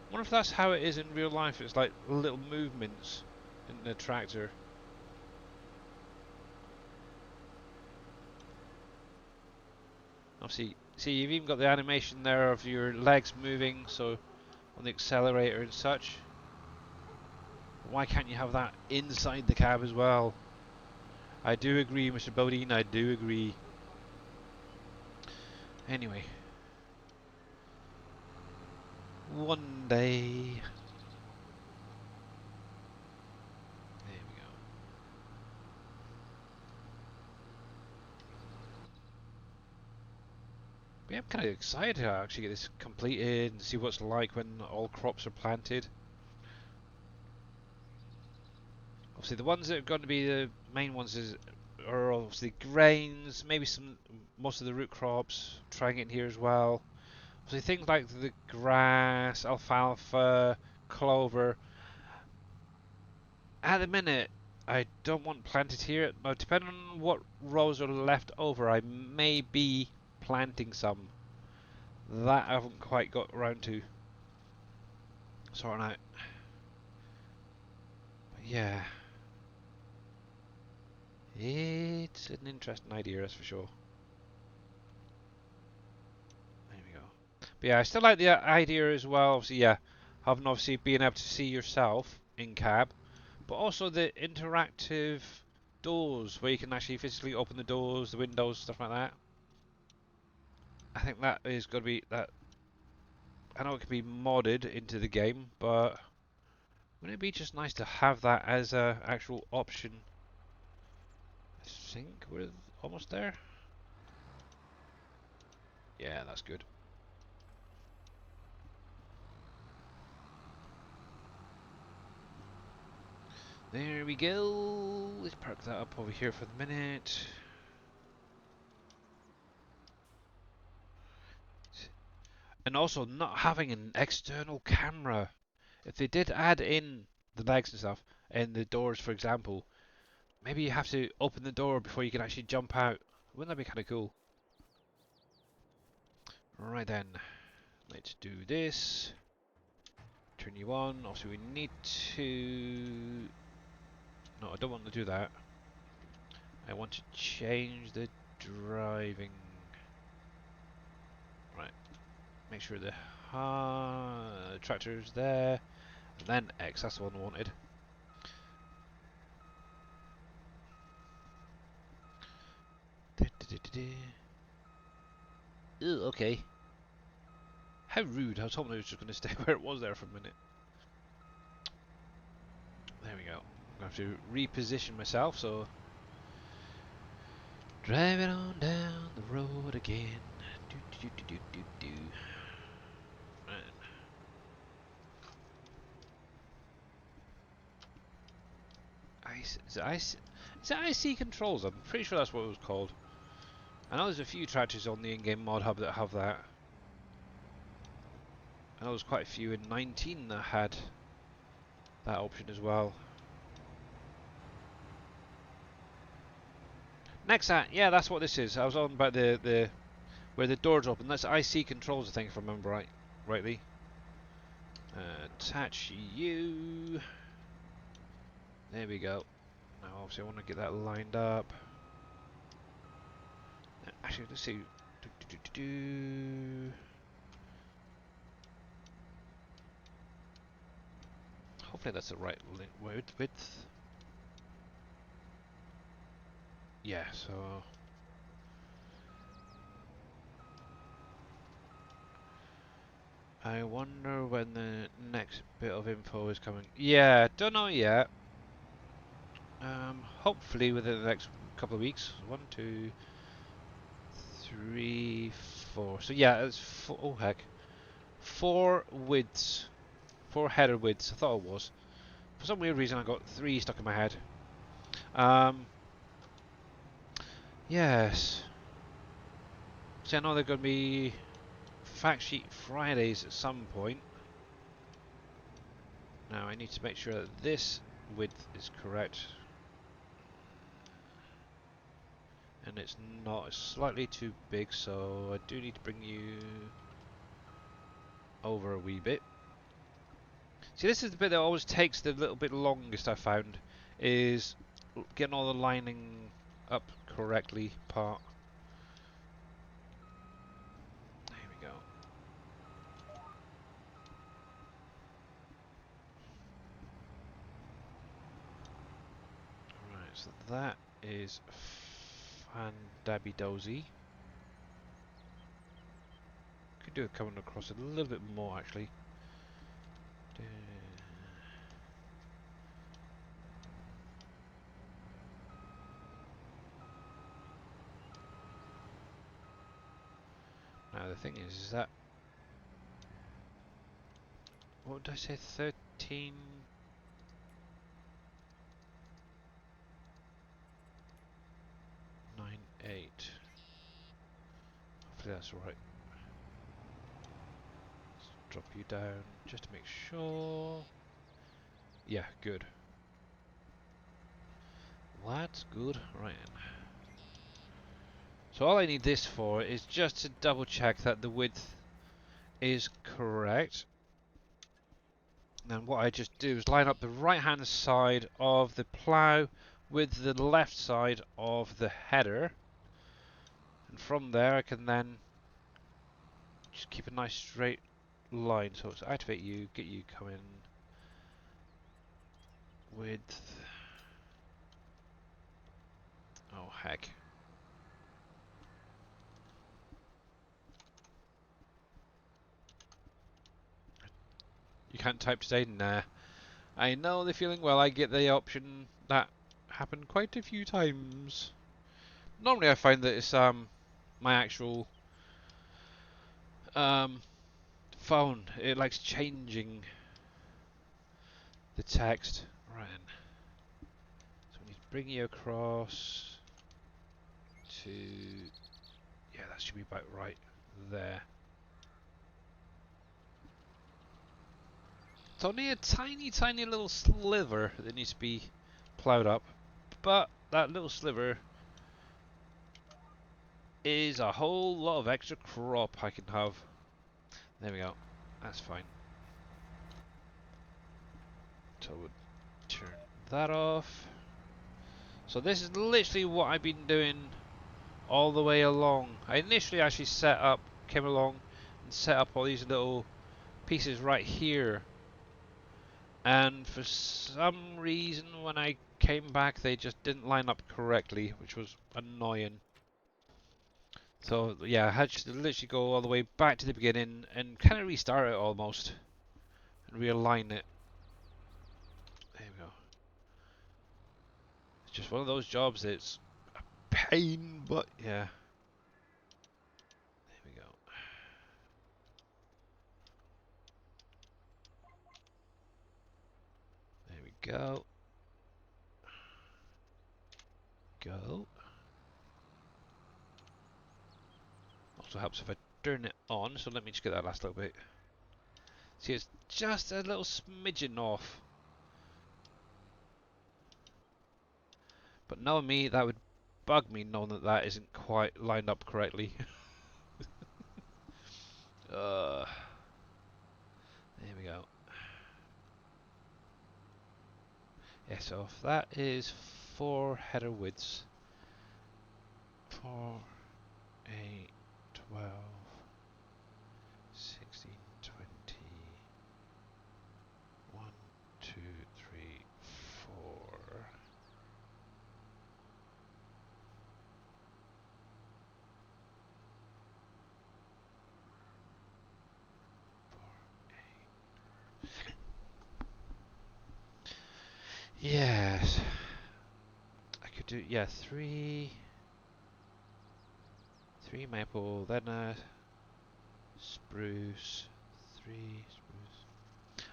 A: I wonder if that's how it is in real life. It's like little movements in the tractor. Obviously, see you've even got the animation there of your legs moving, so on the accelerator and such. Why can't you have that inside the cab as well? I do agree, Mr. Bodine, I do agree. Anyway. One day. There we go. But yeah, I'm kind of excited to actually get this completed and see what it's like when all crops are planted. Obviously, the ones that are going to be the main ones are obviously grains, maybe most of the root crops. Trying it in here as well. Obviously, things like the grass, alfalfa, clover. At the minute, I don't want planted here. Now, depending on what rows are left over, I may be planting some. That I haven't quite got around to sorting out. But yeah, it's an interesting idea, that's for sure. There we go. But yeah, I still like the idea as well. Obviously, yeah, having obviously being able to see yourself in cab, but also the interactive doors where you can actually physically open the doors, the windows, stuff like that. I think that is going to be that. I know it can be modded into the game, but wouldn't it be just nice to have that as a actual option? I think we're almost there. Yeah, that's good. There we go. Let's park that up over here for the minute. And also not having an external camera. If they did add in the legs and stuff, and the doors for example, maybe you have to open the door before you can actually jump out. Wouldn't that be kind of cool? Right then, let's do this. Turn you on. Also we need to... No, I don't want to do that. I want to change the driving. Make sure the tractor's there. And then X, that's the one I wanted. Ew, okay. How rude. I was hoping it was just going to stay where it was there for a minute. There we go. I'm going to have to reposition myself, so... Driving on down the road again. Do, do, do, do, do, do. Right. Is it IC controls? I'm pretty sure that's what it was called. I know there's a few tractors on the in-game mod hub that have that. I know there's quite a few in 19 that had that option as well. Next at, yeah, that's what this is. I was on about the where the doors open. That's IC controls, I think, if I remember rightly. Attach you. There we go. Now, obviously, I want to get that lined up. Actually, let's see. Hopefully, that's the right width. Yeah, so. I wonder when the next bit of info is coming. Yeah, don't know yet. Hopefully within the next couple of weeks. 1, 2, 3, 4. So yeah, it's four. Oh heck, 4 widths, 4 header widths. I thought it was. For some weird reason, I got 3 stuck in my head. Yes. So I know they're going to be fact sheet Fridays at some point. Now I need to make sure that this width is correct. And it's not, it's slightly too big, so I do need to bring you over a wee bit. See, this is the bit that always takes the little bit longest, I found, is getting all the lining up correctly part. There we go. Right, so that is fan-dabby dozy. Could do it coming across a little bit more, actually. Now the thing is that... What did I say? 13... 9, 8. Hopefully that's right. Let's drop you down just to make sure. Yeah, good. That's good. Right. So all I need this for is just to double check that the width is correct. And what I just do is line up the right hand side of the plough with the left side of the header. And from there I can then just keep a nice straight line. So it's activate you, get you coming width. Oh heck. You can't type today? Nah. I know the feeling. Well, I get the option. That happened quite a few times. Normally I find that it's my actual phone. It likes changing the text. Right. So we need to bring you across to... Yeah, that should be about right there. It's only a tiny, tiny little sliver that needs to be ploughed up. But that little sliver is a whole lot of extra crop I can have. There we go. That's fine. So we'll turn that off. So this is literally what I've been doing all the way along. I initially actually came along and set up all these little pieces right here. And for some reason, when I came back, they just didn't line up correctly, which was annoying. So yeah, I had to literally go all the way back to the beginning and kind of restart it almost and realign it. There we go. It's just one of those jobs that's a pain, but yeah. There we go. There we go. Go. Also helps if I turn it on, so let me just get that last little bit. See, it's just a little smidgen off. But knowing me, that would bug me knowing that that isn't quite lined up correctly. There we go. Yeah, so if that is 4 header widths, 4, 8, 12, 16, 20, 1, 2, 3, 4. Yes. I could do, yeah, 3 maple, then a spruce, 3 spruce.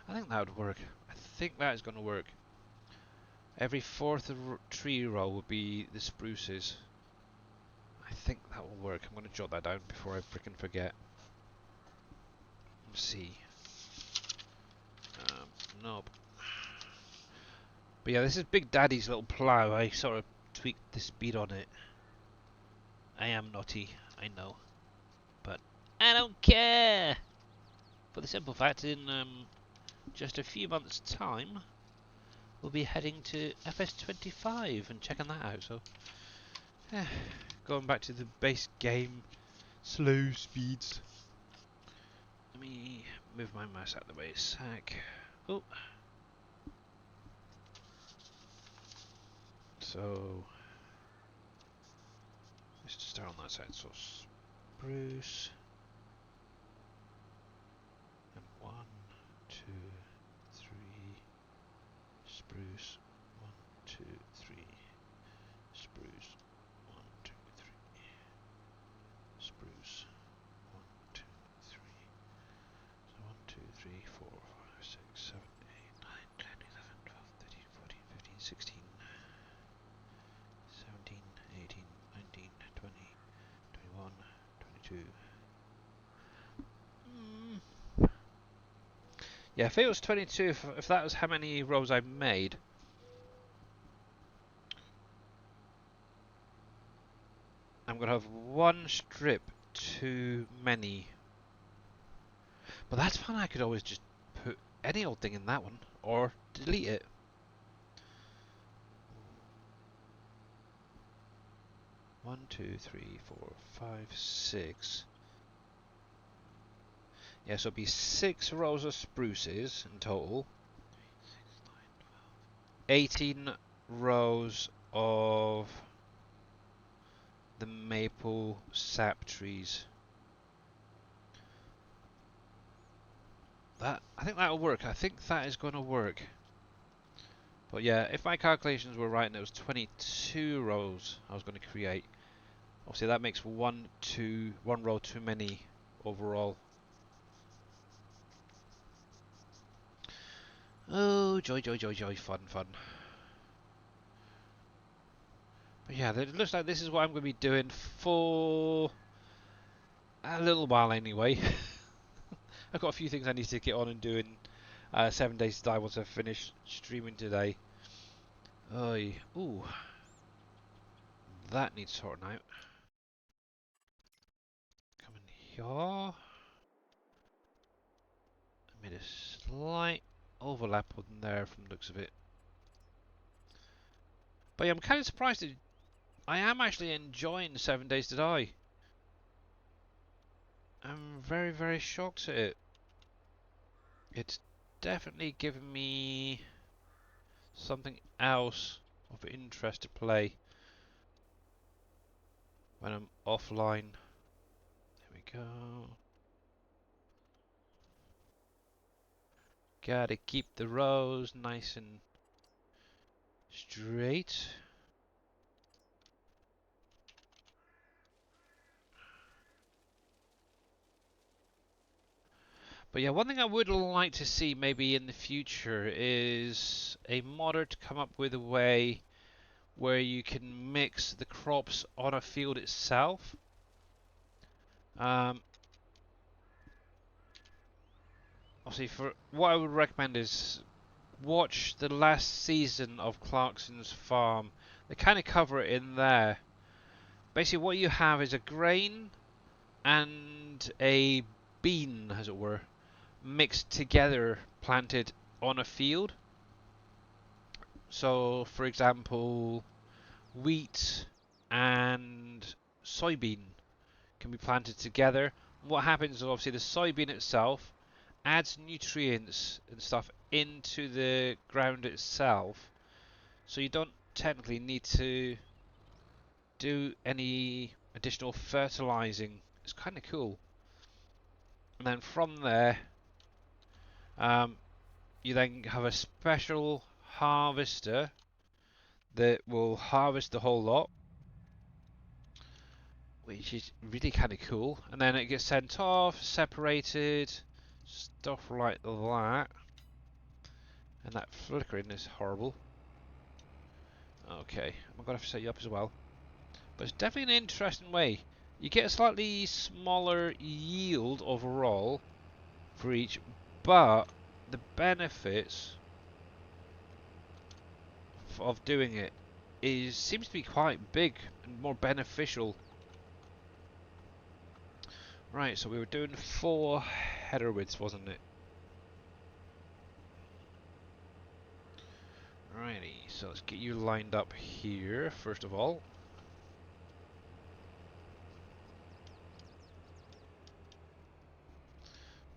A: I think that would work. I think that is going to work. Every fourth tree row would be the spruces. I think that will work. I'm going to jot that down before I freaking forget. Let's see. Nope. But yeah, this is Big Daddy's little plough. I sort of tweaked the speed on it. I am naughty, I know. But I don't care! For the simple fact, in just a few months' time, we'll be heading to FS25 and checking that out. So, going back to the base game, slow speeds. Let me move my mouse out of the way a sec. Oh. So, let's just start on that side. So, spruce. And 1, 2, 3. Spruce. 1, 2, 3. Spruce. 1, 2, 3. Spruce. 1, 2, 3. So 1, 2, 3, 4, 5, 6, 7, 8, 9, 10, 11, 12, 13, 14, 15, 16, 17, 18, 19, 20, 21, 22. Yeah, if it was 22, if that was how many rows I made, I'm going to have one strip too many. But that's fine, I could always just put any old thing in that one, or delete it. One, two, three, four, five, 6. Yeah, so it'd be 6 rows of spruces in total. 18 rows of the maple sap trees. That, I think that'll work. I think that is going to work. But yeah, if my calculations were right and it was 22 rows I was going to create, obviously that makes one row too many overall. Oh, joy, joy, joy, joy, fun, fun. But yeah, it looks like this is what I'm going to be doing for a little while anyway. I've got a few things I need to get on and do in 7 days to die once I finish streaming today. Ooh, that needs sorting out. Come in here. I made a slight overlap on there from the looks of it. But yeah, I'm kind of surprised that I am actually enjoying 7 days to die. I'm very, very shocked at it. It's definitely given me something else of interest to play when I'm offline. There we go. Gotta keep the rows nice and straight. But yeah, one thing I would like to see maybe in the future is a modder to come up with a way where you can mix the crops on a field itself. Um, Obviously, for what I would recommend is watch the last season of Clarkson's Farm. They kind of cover it in there. Basically, what you have is a grain and a bean, as it were, mixed together, planted on a field. So, for example, wheat and soybean can be planted together. What happens is obviously the soybean itself adds nutrients and stuff into the ground itself, so you don't technically need to do any additional fertilizing. It's kind of cool. And then from there, um, you then have a special harvester that will harvest the whole lot, which is really kind of cool. And then it gets sent off, separated, stuff like that. And that flickering is horrible. Okay, I'm gonna have to set you up as well. But it's definitely an interesting way. You get a slightly smaller yield overall for each, but the benefits of doing it seems to be quite big and more beneficial. Right, so we were doing 4 header widths, wasn't it? Righty, so let's get you lined up here first of all.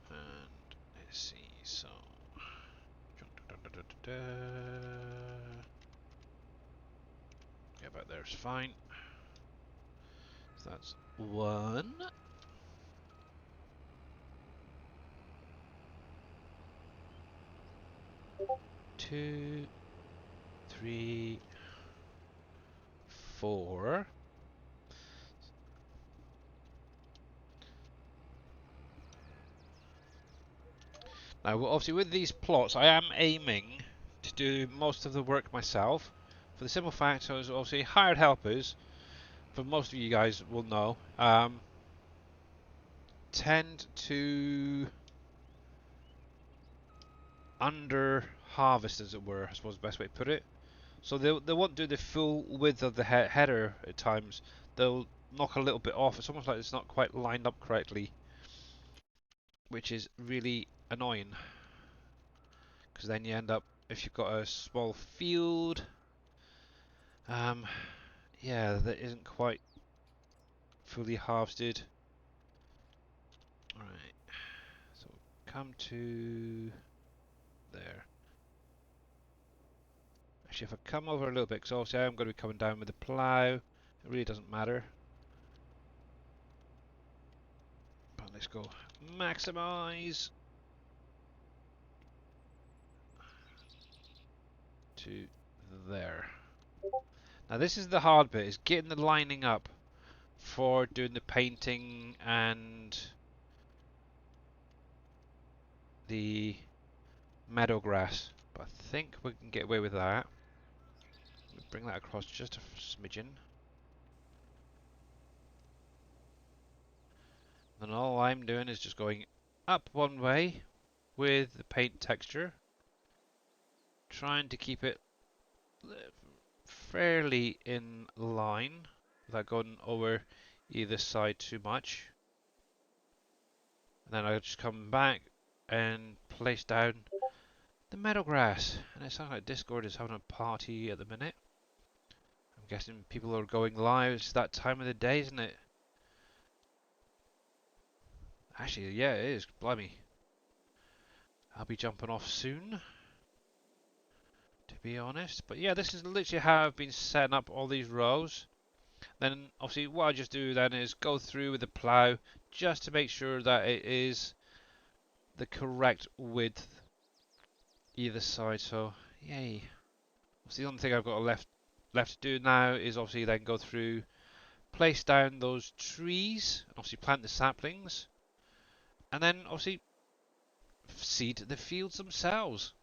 A: And let's see, so yeah, about there's fine. So that's 1, 2, 3, 4. Now, obviously, with these plots, I am aiming to do most of the work myself. For the simple fact, so obviously hired helpers, for most of you guys will know, tend to under harvest, as it were, I suppose the best way to put it. So they won't do the full width of the header at times. They'll knock a little bit off. It's almost like it's not quite lined up correctly, which is really annoying. Because then you end up, if you've got a small field, yeah, that isn't quite fully harvested. Alright, so come to there. Actually, if I come over a little bit, because obviously I'm going to be coming down with the plough, it really doesn't matter. But let's go maximize to there. Now this is the hard bit, is getting the lining up for doing the painting and the meadow grass. But I think we can get away with that. Bring that across just a smidgen. And all I'm doing is just going up one way with the paint texture, trying to keep it fairly in line without going over either side too much. And then I just come back and place down the meadow grass. And it sounds like Discord is having a party at the minute. I'm guessing people are going live. It's that time of the day, isn't it? Actually, yeah, it is. Blimey. I'll be jumping off soon, to be honest. But yeah, this is literally how I've been setting up all these rows. Then, obviously, what I just do then is go through with the plough just to make sure that it is the correct width either side. So, yay. So the only thing I've got left to do now is obviously then go through, place down those trees, obviously plant the saplings, and then obviously seed the fields themselves.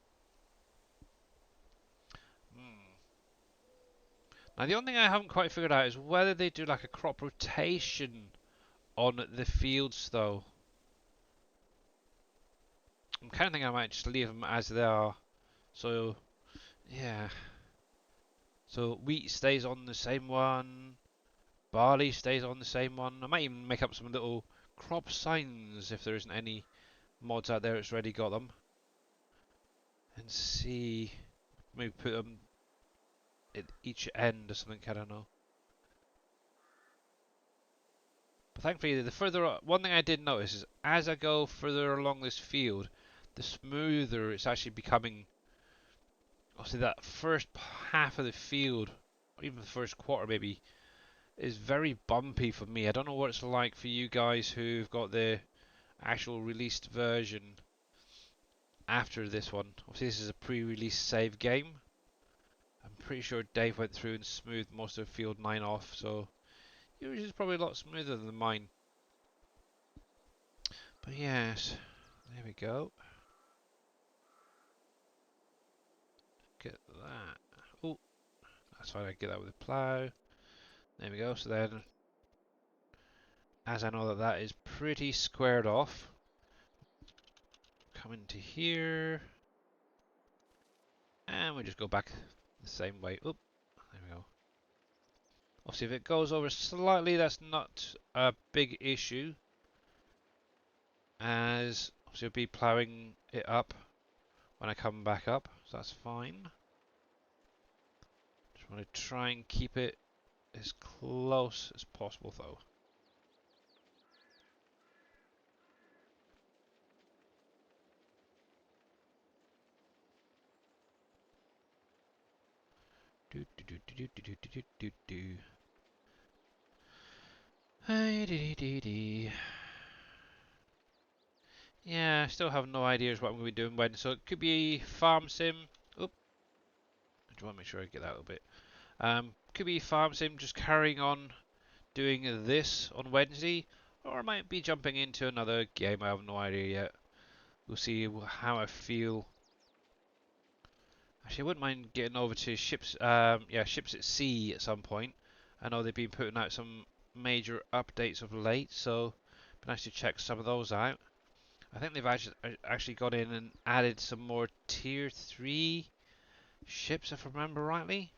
A: Now the only thing I haven't quite figured out is whether they do like a crop rotation on the fields though. I'm kind of thinking I might just leave them as they are. So yeah. So wheat stays on the same one, barley stays on the same one. I might even make up some little crop signs if there isn't any mods out there that's already got them. And see, maybe put them at each end or something, I don't know. But thankfully, the further, one thing I did notice is as I go further along this field, the smoother it's actually becoming. Obviously, that first half of the field, or even the first quarter maybe, is very bumpy for me. I don't know what it's like for you guys who've got the actual released version after this one. Obviously, this is a pre-release save game. I'm pretty sure Dave went through and smoothed most of Field 9 off, so yours is probably a lot smoother than mine. But yes, there we go. Get that. Oh, that's fine, I get that with a plough. There we go, so then, as I know that that is pretty squared off, come into here, and we just go back the same way. Oop, there we go. Obviously, if it goes over slightly, that's not a big issue, as obviously I'll be ploughing it up when I come back up, so that's fine. Just want to try and keep it as close as possible, though. Do do do do do do do do do. Hey, dee dee dee. Yeah, I still have no ideas what I'm going to be doing when. So it could be farm sim. Oop. I just want to make sure I get that a little bit. Could be farm sim, just carrying on doing this on Wednesday, or I might be jumping into another game. I have no idea yet. We'll see how I feel. Actually, I wouldn't mind getting over to ships. Yeah, ships at sea at some point. I know they've been putting out some major updates of late, so it'd be nice to check some of those out. I think they've actually got in and added some more tier 3 ships, if I remember rightly.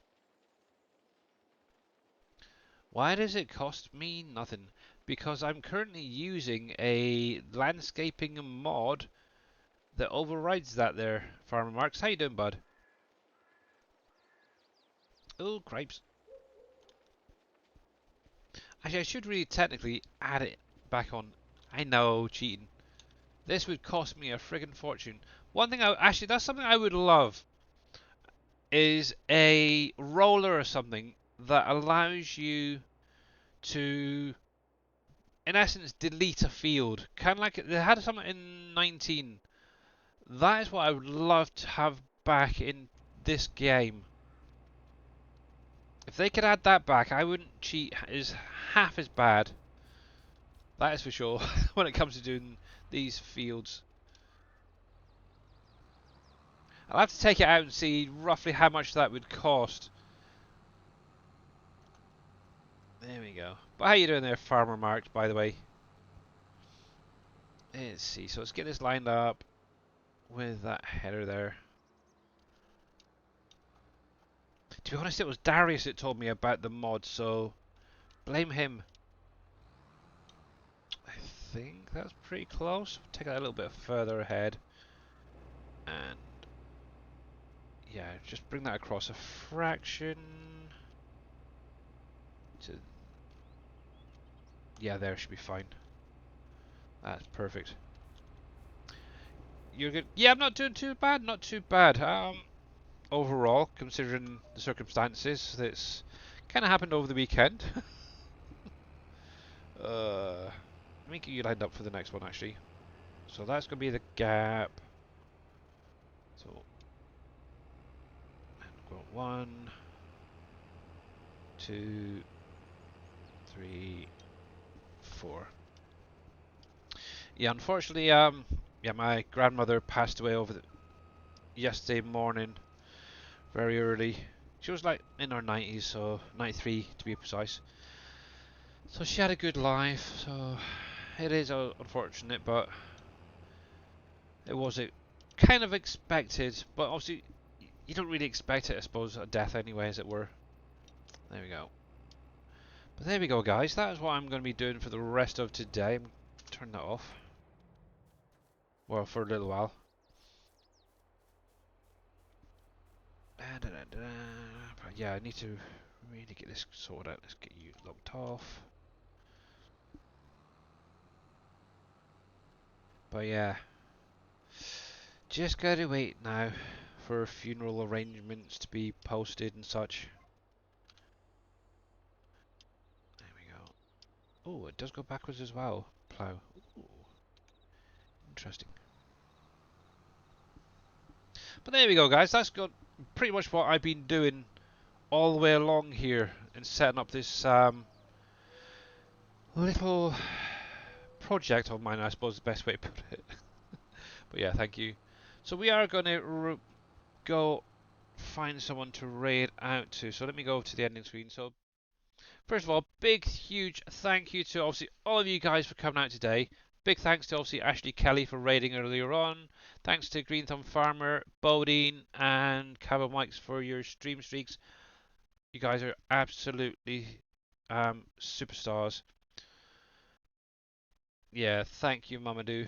A: Why does it cost me nothing? Because I'm currently using a landscaping mod that overrides that there, Farmer Marks. How you doing, bud? Oh, cripes. Actually, I should really technically add it back on. I know, cheating. This would cost me a friggin' fortune. One thing actually, that's something I would love, is a roller or something that allows you to, in essence, delete a field. Kind of like they had something in 19. That is what I would love to have back in this game. If they could add that back, I wouldn't cheat as half as bad. That is for sure. When it comes to doing these fields, I'll have to take it out and see roughly how much that would cost. There we go. But how you doing there, Farmer Marks, by the way? Let's see. So let's get this lined up with that header there. To be honest, it was Darius that told me about the mod, so blame him. I think that's pretty close. Take that a little bit further ahead. And yeah, just bring that across a fraction. To, yeah, there should be fine. That's perfect. You're good. Yeah, I'm not doing too bad. Not too bad. Overall, considering the circumstances, that's kind of happened over the weekend. Let me get you lined up for the next one, actually. So that's going to be the gap. So, and go 1, 2, 3, 4. Yeah, unfortunately, yeah, my grandmother passed away yesterday morning, very early. She was like in her 90s, so 93 to be precise. So she had a good life. So it is unfortunate, but it was kind of expected. But obviously, you don't really expect it, I suppose, a death anyway, as it were. There we go. But there we go, guys. That is what I'm going to be doing for the rest of today. Turn that off. Well, for a little while. But yeah, I need to really get this sorted out. Let's get you locked off. But yeah, just gotta wait now for funeral arrangements to be posted and such. There we go. Oh, it does go backwards as well. Plough. Ooh, interesting. But there we go, guys. That's got pretty much what I've been doing all the way along here and setting up this little project of mine, I suppose is the best way to put it. But yeah, thank you. So we are going to go find someone to raid out to. So let me go to the ending screen. So first of all, big, huge thank you to obviously all of you guys for coming out today. Big thanks to obviously Ashley Kelly for raiding earlier on. Thanks to Green Thumb Farmer, Bodine, and Cabo Mikes for your stream streaks. You guys are absolutely superstars. Yeah, thank you, Mamadou.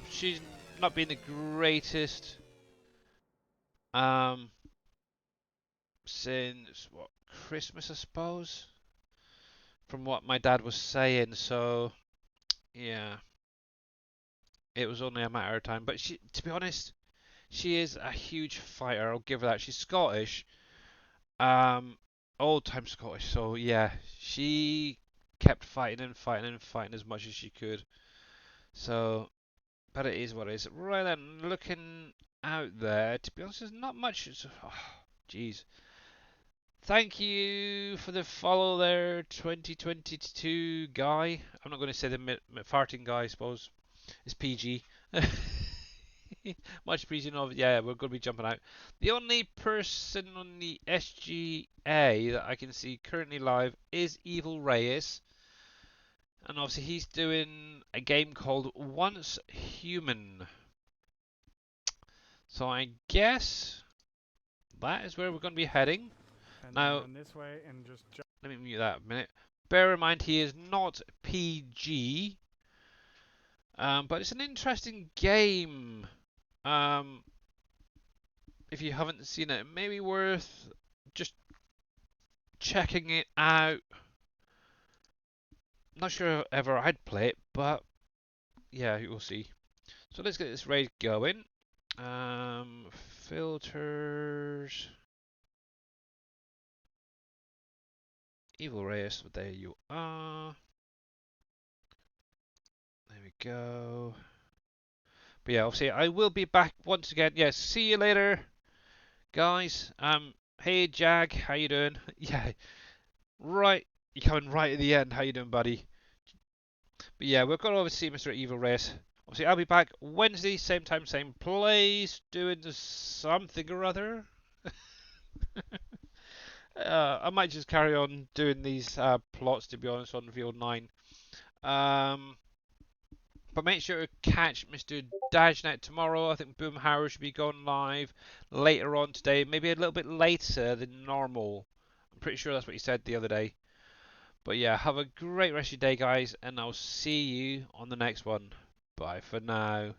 A: She's not been the greatest um since what, Christmas, I suppose, from what my dad was saying. So yeah, it was only a matter of time. But she, to be honest, she is a huge fighter. I'll give her that. She's Scottish, um, old time Scottish. So yeah, she kept fighting and fighting and fighting as much as she could. So, but it is what it is. Right then, looking out there, to be honest, there's not much. Jeez. Thank you for the follow there, 2022 guy. I'm not going to say the farting guy, I suppose. It's PG. Much appreciated. Yeah, we're going to be jumping out. The only person on the SGA that I can see currently live is Evil Reyes. And obviously he's doing a game called Once Human. So I guess that is where we're going to be heading.
C: And
A: Now,
C: run this way and just jump.
A: let me mute that a minute. Bear in mind he is not PG, but it's an interesting game. If you haven't seen it, it may be worth just checking it out. Not sure if ever I'd play it, but yeah, you'll see. So let's get this raid going. Filters. Evil Reyes, there you are. There we go. But yeah, obviously I will be back once again. Yes, see you later, guys. Hey Jag, how you doing? Yeah, right. You're coming right at the end. How you doing, buddy? But yeah, we're going to oversee Mr. Evil Race. Obviously, I'll be back Wednesday, same time, same place, doing something or other. I might just carry on doing these plots, to be honest, on Field 9. But make sure to catch Mr. Dajnet tomorrow. I think Boom Harrow should be going live later on today, maybe a little bit later than normal. I'm pretty sure that's what he said the other day. But yeah, have a great rest of your day, guys, and I'll see you on the next one. Bye for now.